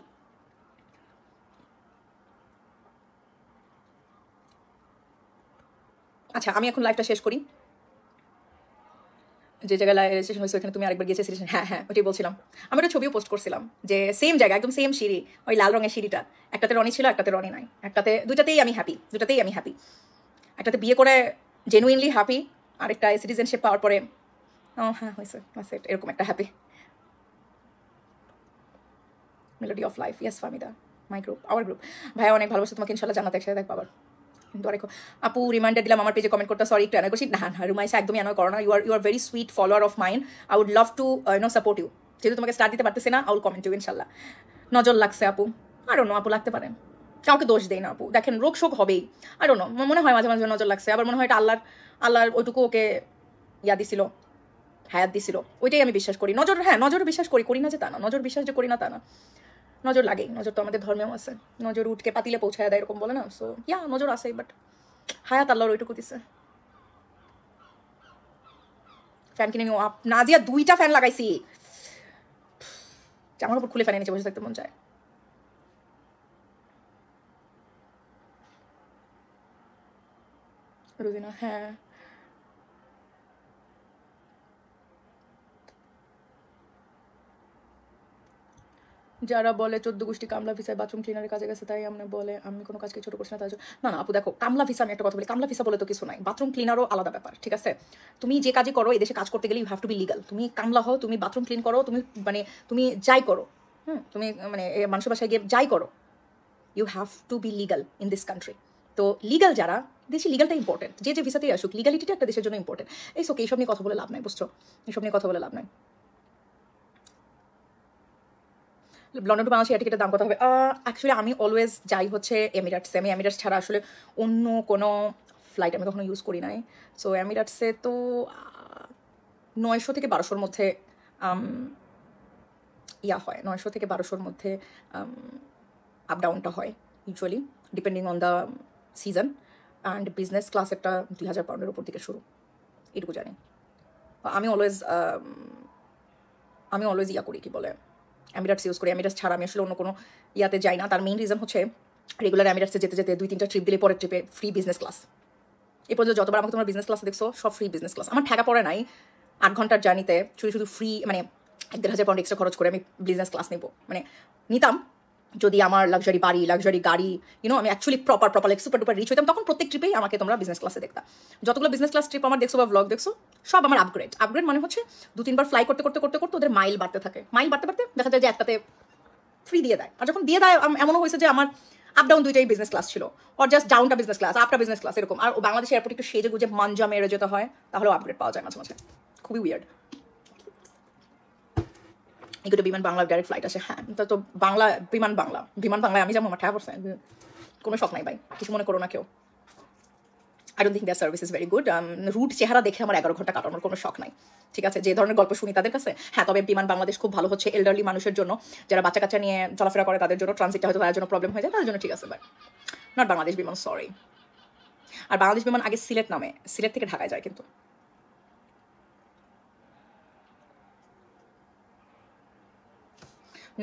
আচ্ছা আমি এখন লাইভটা শেষ করি। যে জায়গায় রেজিস্ট্রেশন হয়েছে ওখানে তুমি আরেকবার গিয়েছে রেজিস্ট্রেশন? হ্যাঁ হ্যাঁ ওটাই বলছিলাম। আমি একটা ছবিও পোস্ট করছিলাম যে সেম জায়গা, একদম সেম সিঁড়ি, ওই লাল রঙের সিঁড়িটা। একটাতে রনি ছিল, একটাতে রনি নাই। দুইটাতেই আমি হ্যাপি। একটাতে বিয়ে করে জেনুইনলি হ্যাপি, আরেকটা সিটিজেনশিপ পাওয়ার পরে ও হ্যাঁ হয়েছে, এরকম একটা happy. Melody of life, yes Famida, my group, hour group. ভাইয়া অনেক ভালোবাসে তোমাকে, ইনশাল্লাহ জান্নাতে একসাথে দেখবো আবার। আপু রিমাইন্ডার দিলাম আমার পেজে কমেন্ট করতে, সরি একটু অ্যানয় করছি। না রুমাইসা একদমই অ্যানয় করো না। You are very sweet follower of mind. I would love to support you. যেহেতু তোমাকে স্টার্ট দিতে পারতেছে না, আই উইল কমেন্ট ইউ ইনশাল্লাহ। নজর লাগছে আপু, আর নো আপু লাগতে পারে, কাউকে দোষ দেই না আপু। দেখেন রোগ শোক হবেই, আর নো মনে হয় মাঝে মাঝে নজর লাগছে, আবার মনে হয় এটা আল্লাহর ওইটুকু ওকে দিছিল, হায়াত দিছিল, ওইটাই আমি বিশ্বাস করি। নজর বিশ্বাস করি না যে তা না, নজর বিশ্বাস যে করি না তা না, নজর লাগেই। নজর তো আমাদের ধর্মেও আছে, নজর উঠকে পাতিলে পৌঁছায় দেয় এরকম বলে না। সো নজর আছে, বাট হায়াত আল্লাহর ওইটুকু দিছে। ফ্যান কিনে নিও নাজিয়া, 2টা ফ্যান লাগাইছি, জামার উপর খুলে ফ্যান নিচে বসে থাকতে মন চায়। রুজিনা হ্যাঁ যারা বলে 14 গোষ্ঠী কামলা ভিসায় বাথরুম ক্লিনারের কাজে গেছে তাই আমরা বলে আমি কোনো কাজকে ছোট করছি না, তাই না আপু দেখো কামলা ভিসা, আমি একটা কথা বলি, কামলা ভিসা বলে তো কিছু নাই, বাথরুম ক্লিনারও আলাদা ব্যাপার, ঠিক আছে? তুমি যে কাজে করো, এদেশে কাজ করতে গেলে you have to be legal. তুমি কামলা হও, তুমি বাথরুম ক্লিন করো, তুমি যাই করো, তুমি মানুষের বাসায় গিয়ে যাই করো, you have to be legal in this country. তো লিগাল যারা, দেশে লিগালটা ইম্পর্টেন্ট, যে ভিসাতেই আসুক লিগালিটিটা একটা দেশের জন্য ইম্পর্টেন্ট। এইসব নিয়ে কথা বলে লাভ নাই, বুঝছো? এইসব নিয়ে কথা বলে লাভ নাই। লন্ডন টু বাংলাদেশ এয়ার টিকেটের দাম কত হবে? অ্যাকচুয়ালি আমি অলওয়েজ যাই হচ্ছে এমিরেটসে। আমি এমিরেটস ছাড়া আসলে অন্য কোনো ফ্লাইট আমি কখনো ইউজ করি নাই। সো এমিরেটসে তো 900 থেকে 1200-র মধ্যে হয়, 900 থেকে 1200-র মধ্যে আপ ডাউনটা হয় usually, depending on the season. And business class একটা 2000 পাউন্ডের উপর থেকে শুরু, এটুকু জানি। আমি অলওয়েজ করি, কি বলে, এমিরেটস ইউজ করি। এমিরেটস ছাড়া আমি আসলে অন্য কোনো ইয়াতে যাই না। তার মেইন রিজন হচ্ছে রেগুলার এমিরেটসে যেতে 2-3টা ট্রিপ দিলে পরের ট্রিপে ফ্রি বিজনেস ক্লাস। এই পর্যন্ত যতবার আমাকে তোমার বিজনেস ক্লাসে দেখছো সব ফ্রি বিজনেস ক্লাস। আমার ঠেকা পড়ে নাই 8 ঘন্টার জার্নিতে শুধু ফ্রি, মানে 1,500 পাউন্ড এক্সট্রা খরচ করে আমি বিজনেস ক্লাস নিব। মানে নিতাম যদি আমার লাক্সারি বাড়ি, লাক্সারি গাড়ি, আমি actually proper super duper rich হইতাম, তখন প্রত্যেক ট্রিপেই আমাকে তোমরা বিজনেস ক্লাসে দেখতাম। যতগুলো বিজনেস ক্লাস ট্রিপ আমার দেখছো বা ব্লগ দেখছো, সব আমার আপগ্রেড মানে হচ্ছে 2-3 বার ফ্লাই করতে ওদের মাইল বাড়তে থাকে। মাইল বাড়তে দেখা যায় যে একটাতে ফ্রি দিয়ে দেয়। আর যখন দিয়ে দেয় এমনও হয়েছে যে আমার আপ ডাউন 2টাই বিজনেস ক্লাস ছিল, আর জাস্ট ডাউনটা বিজনেস ক্লাস, আপটা বিজনেস ক্লাস, এরকম। আর বাংলাদেশ এয়ারপোর্ট একটু সেজে গুজে মাঞ্জা মেরে যেতে হয়, তাহলেও আপগ্রেড পাওয়া যায় মাঝে মাঝে, খুবই উইয়ার্ড। এগুলো বিমান বাংলা ডাইরেক্ট ফ্লাইট আসে। হ্যাঁ তো বিমান বাংলায় আমি যেমন আমার ঠেকা পড়ছে, কোনো শখ নাই ভাই, কিছু মনে করো না কেউ। I don't think their service is very good. রুট চেহারা দেখে আমার 11 ঘন্টা কাটানোর কোনো শখ নাই, ঠিক আছে? যে ধরনের গল্প শুনি তাদের কাছে, হ্যাঁ। তবে বিমান বাংলাদেশ খুব ভালো হচ্ছে এল্ডারলি মানুষের জন্য, যারা বাচ্চা কাচ্চা নিয়ে চলাফেরা করে তাদের জন্য, ট্রানজিটটা হয়তো তাদের জন্য প্রবলেম হয়ে যায়, তাদের জন্য ঠিক আছে, বাট নট বাংলাদেশ বিমান, সরি। আর বাংলাদেশ বিমান আগে সিলেট নামে, সিলেট থেকে ঢাকায় যায় কিন্তু।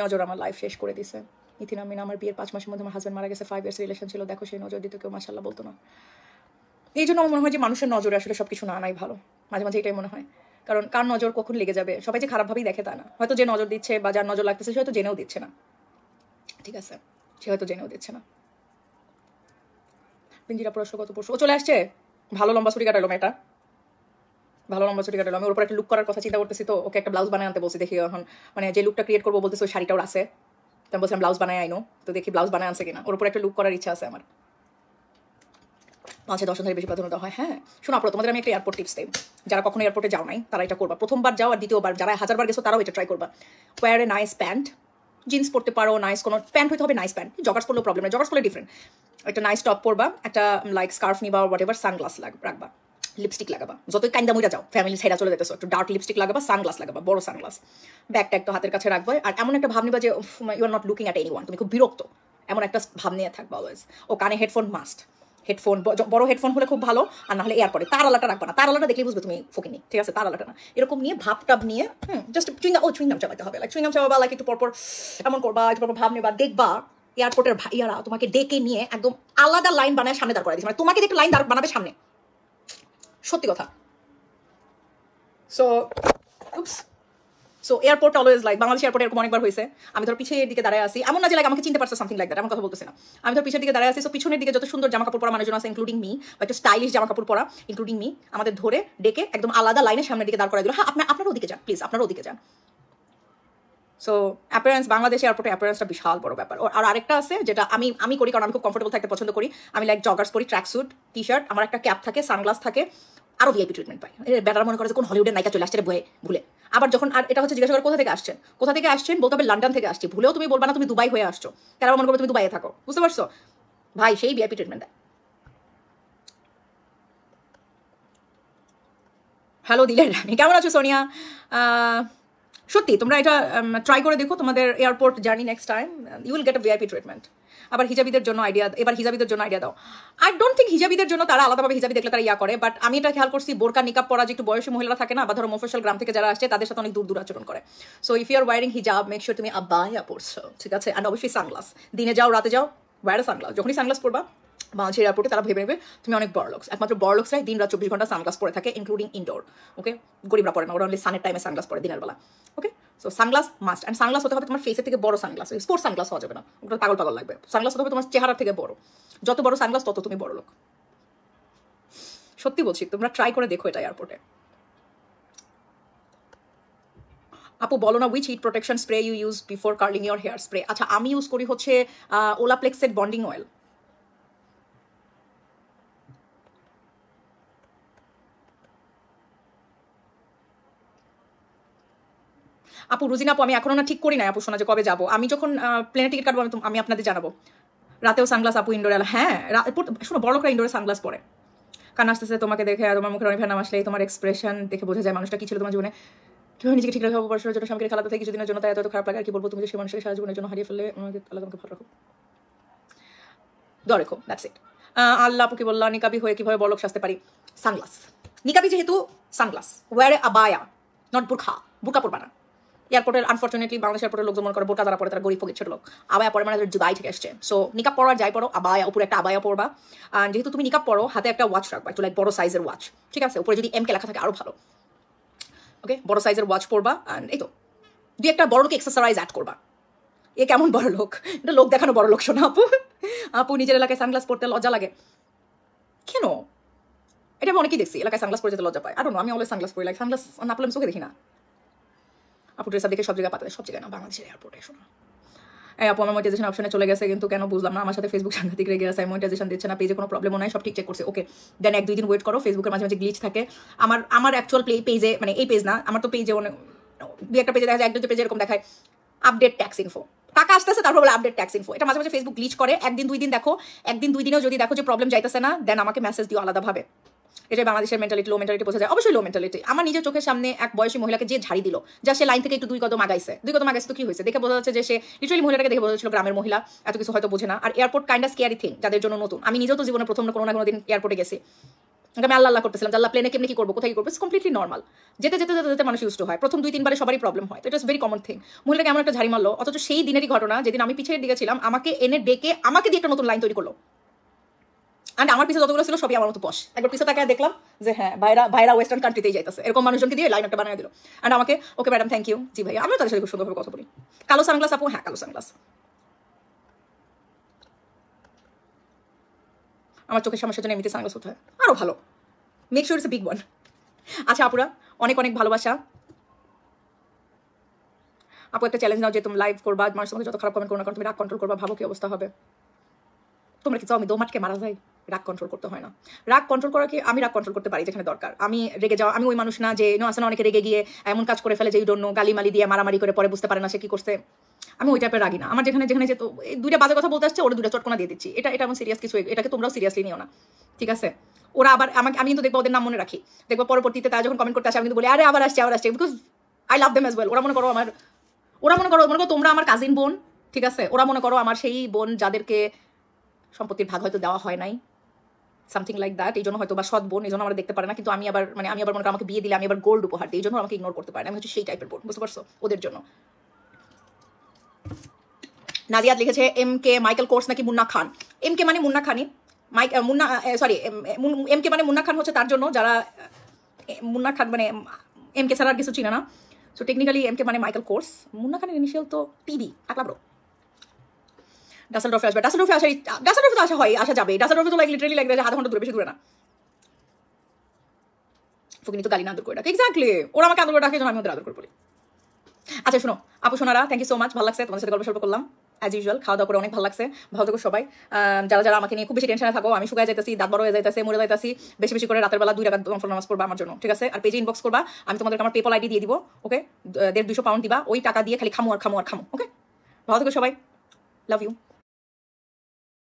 নজর আমার লাইফ শেষ করে দিছে। ইথিন আমিন, আমার বিয়ের 5 মাসের মধ্যে আমার হাজব্যান্ড মারা গেছে, 5 ইয়ার্স রিলেশন ছিল, দেখো সেই নজর দিতে কেউ মাশাআল্লাহ বলতো না। এই জন্য আমার মনে হয় যে মানুষের নজরে আসলে সবকিছু না আনাই ভালো, মাঝে মাঝে এটাই মনে হয়। কারণ কার নজর কখন লেগে যাবে, সবাই যে খারাপভাবেই দেখে তা না, হয়তো যে নজর দিচ্ছে বা যার নজর লাগতেছে সে হয়তো জেনেও দিচ্ছে না, ঠিক আছে? সে হয়তো জেনেও দিচ্ছে না। পিঞ্জিরা পরশ কত পরশু ও চলে আসছে। ভালো লম্বা ছুটি কাটালো মেয়েটা, ভালো লম্বা ছুটি কাটালো। আমি ওর উপর একটা লুক করার কথা চিন্তা করতেছি, তো ওকে একটা ব্লাউজ বানায় আনতে বলছি। দেখি এখন মানে যে লুকটা ক্রিয়েট করবো বলতেছে ওই শাড়িটাও আছে, তো আমি বলছিলাম ব্লাউজ বানায় আইনো, তো দেখি ব্লাউজ বানায় আনছে কিনা। ওর উপর একটা লুক করার ইচ্ছা আছে আমার। 5-10 ধরে বেশি প্রাধান্য দেওয়া হয়। হ্যাঁ শোনো আপনার, তোমাদের আমি একটা এয়ারপোর্ট টিপস দিই। যারা কখনো এয়ারপোর্টে যাও নাই তারা এটা করবা, প্রথমবার যাও আর দ্বিতীয়বার যারা 1000বার গেছো তারাও এটা ট্রাই করবা। Wear a nice pant, jeans পরতে পারো, নাইস কোনো প্যান্ট হইতে হবে, নাইস প্যান্ট। জগার্স পরলেও প্রবলেম নেই, জগার্স পরলে ডিফারেন্ট। একটা নাইস টপ পরবা, একটা লাইক স্কার্ফ নিবা, হোয়াট এভার, সানগ্লাস রাখবা, লিপস্টিক লাগাবা, যতই কাইন্দা মুইরা যাও, ফ্যামিলি ছেড়া চলে যেতেছো, একটু ডার্ক লিপস্টিক লাগাবা, সানগ্লাস লাগাবা, বড় সানগ্লাস, ব্যাগটা একটু হাতের কাছে রাখবা। আর এমন একটা ভাব নিবা যে you are not looking at anyone, তুমি খুব বিরক্ত, এমন একটা ভাব নিয়ে থাকবা অলওয়েজ। ও কানে হেডফোন মাস্ট, হেডফোন বড় হেডফোন হলে খুব ভালো, আর না হলে এয়ারপোর্টে তার আলাটা রাখবা না, তার আলাটা দেখলেই বুঝবে তুমি ফকিনি, ঠিক আছে? তার আলাটা না, এরকম নিয়ে ভাবটাব নিয়ে জাস্ট চুইংগাম চাবাইতে হবে, লাইক চুইংগাম চাবাবা, লাইক একটু পরপর এমন করবা, একটু পরপর ভাব নেবা, দেখবা এয়ারপোর্টের ভাইয়ারা তোমাকে ডেকে নিয়ে একদম আলাদা লাইন বানায় সামনে দাঁড় করাই দিচ্ছে, মানে তোমাকে একটা লাইন দাঁড় বানাবে সামনে, সত্যি কথা। So airport always like, Bangladesh এয়ারপোর্টে এরকম অনেকবার হয়েছে, আমি ধর পিছের দিকে দাঁড়ায় আসি, এমন না যে লাইক আমাকে চিনতে পারছে সামথিং লাইক দ্যাট, আমার কথা বলতেছে না, আমি ধর পিছের দিকে দাঁড়ায় আসি, সো পিছনের দিকে যত সুন্দর জামা কাপড় পরা মানুষজন আছে ইনক্লুডিং মি, বা একটু স্টাইলিশ জামা কাপড় পরা ইনক্লুডিং মি, আমাদের ধরে ডেকে একদম আলাদা লাইনের সামনের দিকে দাঁড় করাই দিল। হ্যাঁ আপনারা ওদিকে যান প্লিজ, আপনারা ওদিকে যান। সো অ্যাপিয়ারেন্স, বাংলাদেশে এয়ারপোর্টে অ্যাপিয়ারেন্সটা বিশাল বড় ব্যাপার। আর আরেকটা আছে যেটা আমি করি, কারণ আমি খুব কমফোর্টেবল থাকতে পছন্দ করি। আমি লাইক জগার্স পরি, ট্র্যাক স্যুট, টি শার্ট, আমার একটা ক্যাপ থাকে, সানগ্লাস থাকে, আরও ভিআইপি ট্রিটমেন্ট পাই। ব্যাটার মনে করে যে কোন হলিউডের নায়িকা চলে আসছে ভুলে। আবার যখন আর এটা হচ্ছে জিজ্ঞাসা করে কোথা থেকে আসছেন, বলতে হবে লন্ডন থেকে আসছি, ভুলেও তুমি বলবা না তুমি দুবাই হয়ে আসছো, তারা মনে করবে তুমি দুবাইয়ে থাকো, বুঝতে পারছো ভাই? সেই ভিআইপি ট্রিটমেন্ট দেয়। হ্যালো দিলের রানী, কেমন আছো সোনিয়া? সত্যি তোমরা এটা ট্রাই করে দেখো, তোমাদের airport journey next time you will get a VIP treatment. আবার হিজাবিদের জন্য আইডিয়া, এবার হিজাবিদের জন্য আইডিয়া দাও। আই ডোন্ট থিঙ্ক হিজাবিদের জন্য তারা আলাদাভাবে হিজাবি দেখলে তারা ইয়া করে, বাট আমি এটা খেয়াল করছি বোরকা নিকাব পরা যে একটু বয়সী মহিলারা থাকে না, বা ধরো মফস্বল গ্রাম থেকে যারা আসছে তাদের সাথে অনেক দূর আচরণ করে। So if you are wearing hijab, make sure তুমি আবায়া পরছো, ঠিক আছে? অ্যান্ড অবশ্যই সানগ্লাস, দিনে যাও রাতে যাও, ওয়ার সানগ্লাস। যখনই সানগ্লাস পরবা বাংলাদেশের এয়ারপোর্টে তারা ভেবে নেবে তুমি অনেক বড় লোকস। একমাত্র বড় লোকসরাই দিন রাত 24 ঘন্টা সানগ্লাস পরে থাকে, ইনক্লুডিং ইনডোর। ওকে, গরিবরা পরে না, ওরা অনলি সানের টাইমে সানগ্লাস পরে দিনের বেলা। Okay, so sunglass must, and sunglass হতে হবে তোমার ফেসের থেকে বড় সানগ্লাস, স্পোর্টস সানগ্লাস হওয়া যাবে না, ওটা পাগল লাগবে। সানগ্লাস হতে হবে তোমার চেহারা থেকে বড়, যত বড় সানগ্লাস তত তুমি বড় লোক। সত্যি বলছি, তোমরা ট্রাই করে দেখো এটা এয়ারপোর্টে। আপু বলো না which heat protection spray you use before curling your hair spray? আচ্ছা, আমি ইউজ করি হচ্ছে ওলাপ্লেক্সের বন্ডিং অয়েল। আপু রুজিনা আপু, আমি এখনো না ঠিক করি না আপু, শোনা যে কবে যাবো। আমি যখন প্লেনে টিকিট কাটবো আমি আপনাদের জানাবো। রাতেও সানগ্লাস আপু, ইনডোরে। হ্যাঁ শোনো, বড় লোকরা ইনডোরে সানগ্লাস পরে। কান আসতেছে তোমাকে দেখে, তোমার মুখে অনেক নাম আসলে তোমার এক্সপ্রেশন দেখে বোঝা যায় মানুষটা কি ছিল তোমার জীবনে, কিভাবে নিজেকে ঠিক রাখবো, পড়াশোনার জন্য স্বামীকে খেলাতে থেকে কিছুদিনের জন্য, তাই এত খারাপ লাগে। আর কি বলবো, তুমি যে সেই মানুষকে সারা জীবনের জন্য হারিয়ে ফেললে, আমাকে আল্লাহ তোমাকে ভালো রাখো, দোয়া রেখো, দ্যাটস ইট। আল্লাহ আপু কি বললা, নিকাবি হয়ে কিভাবে বড় লোক সাজতে পারি? সানগ্লাস, নিকাবি যেহেতু সানগ্লাস, ওয়ার এ আবায়া, নট বুরখা, বুরকা পরবা না। এয়ারপোর্টের আনফর্চুনেটলি বাংলাদেশ এয়ারপোর্টের লোক মনে করে বোরকা যারা পরে তারা গরিব ফকির ছোট লোক। আবায়া পরে মানে দুবাই থেকে আসছে। সো নিকাব পরো আর যাই পরো, আবায়া উপরে একটা আবায়া পরবা। যেহেতু তুমি নিকাব পরো, হাতে একটা ওয়াচ রাখবা, একটু লাইক বড় সাইজের ওয়াচ, ঠিক আছে? উপরে যদি এমকে লেখা থাকে আরো ভালো। ওকে, বড় সাইজের ওয়াচ পরবা। অ্যান্ড এই তো দুই একটা বড় লোক এক্সারসাইজ অ্যাড করবা। এ কেমন বড় লোক, এটা লোক দেখানো বড় লোক শোনা আপু। আপু নিজের এলাকায় সানগ্লাস পরতে লজ্জা লাগে কেন? এটা আমি অনেকেই দেখছি এলাকায় সানগ্লাস পরে যেতে লজ্জা পায়। আর আমি অলওয়েজ সানগ্লাস পরি, লাইক সানগ্লাস না পরলে আমি চোখে দেখি না। আপু ড্রেস আপ দেখে সব জায়গায় পাতা, সব জায়গায় না, বাংলাদেশের এয়ারপোর্টে শোনা। আপু আমার মনিটাইজেশন অপশনে চলে গেছে, কিন্তু কেন বুঝলাম না। আমার সাথে ফেসবুক সাংঘাতিক রেগে আছে, মনিটাইজেশন দিচ্ছে না, পেজে কোনো প্রবলেমও নাই, সব ঠিক চেক করছে। ওকে, দেন 1-2 দিন ওয়েট করো, ফেসবুকের মাঝে মাঝে গ্লিচ থাকে। আমার অ্যাকচুয়াল পেজে, মানে এই পেজ না, আমার তো পেজে অনেক দুই একটা পেজে দেখা যায়, 1-2 পেজে এরকম দেখায় আপডেট ট্যাক্স ইনফো, টাকা আসতেছে তারপর বলে আপডেট ট্যাক্স ইনফো। এটা মাঝে মাঝে ফেসবুক গ্লিচ করে। 1-2 দিন দেখো, 1-2 দিনেও যদি দেখো যে প্রবলেম যাইতেছে না, দেন আমাকে মেসেজ দিও আলাদাভাবে। এটাই বাংলাদেশের মেন্টালিটি, লো মেন্টালিটি বোঝা যায়, অবশ্যই লো মেন্টালিটি। আমার নিজের চোখের সামনে এক বয়সী মহিলাকে যে ঝাড়ি দিল, যা সে লাইন থেকে একটু 2 কদম আগাইছে তো কি হয়েছে দেখে বোঝা যাচ্ছে যে সে লিটারালি মহিলাটাকে দেখে বোঝা যাচ্ছিল গ্রামের মহিলা, এত কিছু হয়তো বোঝে না। আর airport kind of scary thing যাদের জন্য নতুন। আমি নিজেও তো জীবনে প্রথম কোনো না কোনো দিন এয়ারপোর্টে গেছি, আমি আল্লাহ করতেছিলাম, আল্লাহ প্লেনে কেমনি কি করবো, কোথায় কি করবো, ইটস কমপ্লিটলি নর্মাল। যেতে যেতে যেতে যেতে মানুষ ইউজ হয়, প্রথম 2-3 বারে সবারই প্রবলেম হয়, তো ইট ইস ভেরি কমন থিং। মহিলাকে এমন একটা ঝাড়ি মারলো, অথচ সেই দিনেরই ঘটনা, যেদিন আমি পিছের দিকে ছিলাম, আমাকে এনে ডেকে আমাকে দিয়ে একটা নতুন লাইন তৈরি করলো। অ্যান্ড আমার পিছিয়ে যতগুলো ছিল সবই আমার মতো পশ। একবার পিছিয়ে তাকায় দেখলাম যে হ্যাঁ ভাইরা ওয়েস্টার্ন কান্ট্রিতেই যাইতেছে, এরকম মানুষজনকে দিয়ে লাইন একটা বানিয়ে দিল। অ্যান্ড আমাকে, ওকে ম্যাডাম থ্যাংক ইউ, জি ভাই, আমিও তাদের সাথে খুব সুন্দরভাবে কথা বলি। কালো সানগ্লাস আপু, হ্যাঁ কালো সানগ্লাস। আমার চোখের সমস্যার জন্য এমনিতে সানগ্লাস হতে হয়, আরও ভালো, make sure it's a big one. আচ্ছা আপুরা, অনেক অনেক ভালোবাসা। আপু একটা চ্যালেঞ্জ নাও যে তুমি লাইভ করবা, মানুষের সঙ্গে যত খারাপ কমেন্ট করো না, কারণ তুমি রাগ কন্ট্রোল করবা, ভাবো কি অবস্থা হবে। তোমরা কি চাও আমি দোমাটকে মারা যাই? রাগ কন্ট্রোল করতে হয় না। রাগ কন্ট্রোল করা কি, আমি রাগ কন্ট্রোল করতে পারি যেখানে দরকার। আমি রেগে যাওয়া, আমি ওই মানুষ না যে আসলে অনেকে রেগে গিয়ে এমন কাজ করে ফেলে যে ডোন্ট নো, গালিমালি দিয়ে মারামারি করে পরে বুঝতে পারে না সে কি করছে। আমি ওই টাইপের রাগি না। আমার যেখানে যেখানে যে দুইটা বাজে কথা বলতে আসছে ওরা দুইটা চটকনা দিয়ে দিচ্ছি, এটা এমন সিরিয়াস কিছু, এটাকে তোমরাও সিরিয়াসলি নিও না, ঠিক আছে। ওরা আবার আমাকে, আমি কিন্তু দেখবো ওদের নাম মনে রাখি, দেখবো পরবর্তীতে তারা যখন কমেন্ট করতে আসে আমি কিন্তু বলি আরে আবার আসছে, because I love them as well. ওরা মনে করো তোমরা আমার কাজিন বোন, ঠিক আছে। ওরা মনে করো আমার সেই বোন যাদেরকে সম্পত্তির ভাগ হয়তো দেওয়া হয় নাই, সামথিং লাইক দ্যাট। এই জন্য হয়তো বা সৎ বোন, এই জন্য আমরা দেখতে পারে না। কিন্তু আমি আবার মনে করি আমাকে বিয়ে দিলে আমি আবার গোল্ড উপহার দিই, এই জন্য আমাকে ইগনোর করতে পারে না। আমি হচ্ছে সেই টাইপের বোন, বুঝতে পারছো, ওদের জন্য। নাজিয়াত লিখেছে এম কে মাইকেল কোর্স নাকি মুন্না খান। এম কে মানে মুন্না খানি, এম কে মানে মুন্না খান হচ্ছে তার জন্য যারা মুন্না খান মানে এম কে ছাড়া আর কিছু চিনে না। সো টেকনিক্যালি এম কে মানে মাইকেল কোর্স, মুন্না খানের ইনিশিয়াল তো টিবি, টাকলা ব্রো। ডাসেলডর্ফে আসবে, ডাসেলডর্ফে তো আসা হয়, আসা যাবে। ডাসেলডর্ফে তো লিটারালি লাগবে আধা ঘন্টা দূরে, বেশি দূরে না। ফুকিনি তো গালি না আদর করে ডাকে, এক্স্যাক্টলি, ওরা আমাকে আদর করে ডাকে, আমি ওদের আদর করে বলি। আচ্ছা শোনো আপু Sonara, thank you so much, ভালো লাগছে তোমাদের সাথে গল্প সল্প করলাম অ্যাজ ইউজুয়াল। খাওয়া দাওয়া করে অনেক ভালো লাগছে। ভালো থাকো সবাই। যারা আমাকে নিয়ে খুব বেশি টেনশনে থাকো, আমি শুকায় যাইতেছি, দাঁত বড় হয়ে যাইতেছে, মরে যাইতেছি, বেশি বেশি করে রাতের বেলা 2 রাকাত নফল নামাজ পড়বা আমার জন্য, ঠিক আছে। আর পেজে ইনবক্স করবা, আমি তোমাদেরকে আমার পেপল আইডি দিয়ে দিব, ওকে। 150-200 পাউন্ড দিবা, ওই টাকা দিয়ে খালি খামু আর খামু আর খামু, ওকে। ভালো থাকো সবাই, লাভ ইউ।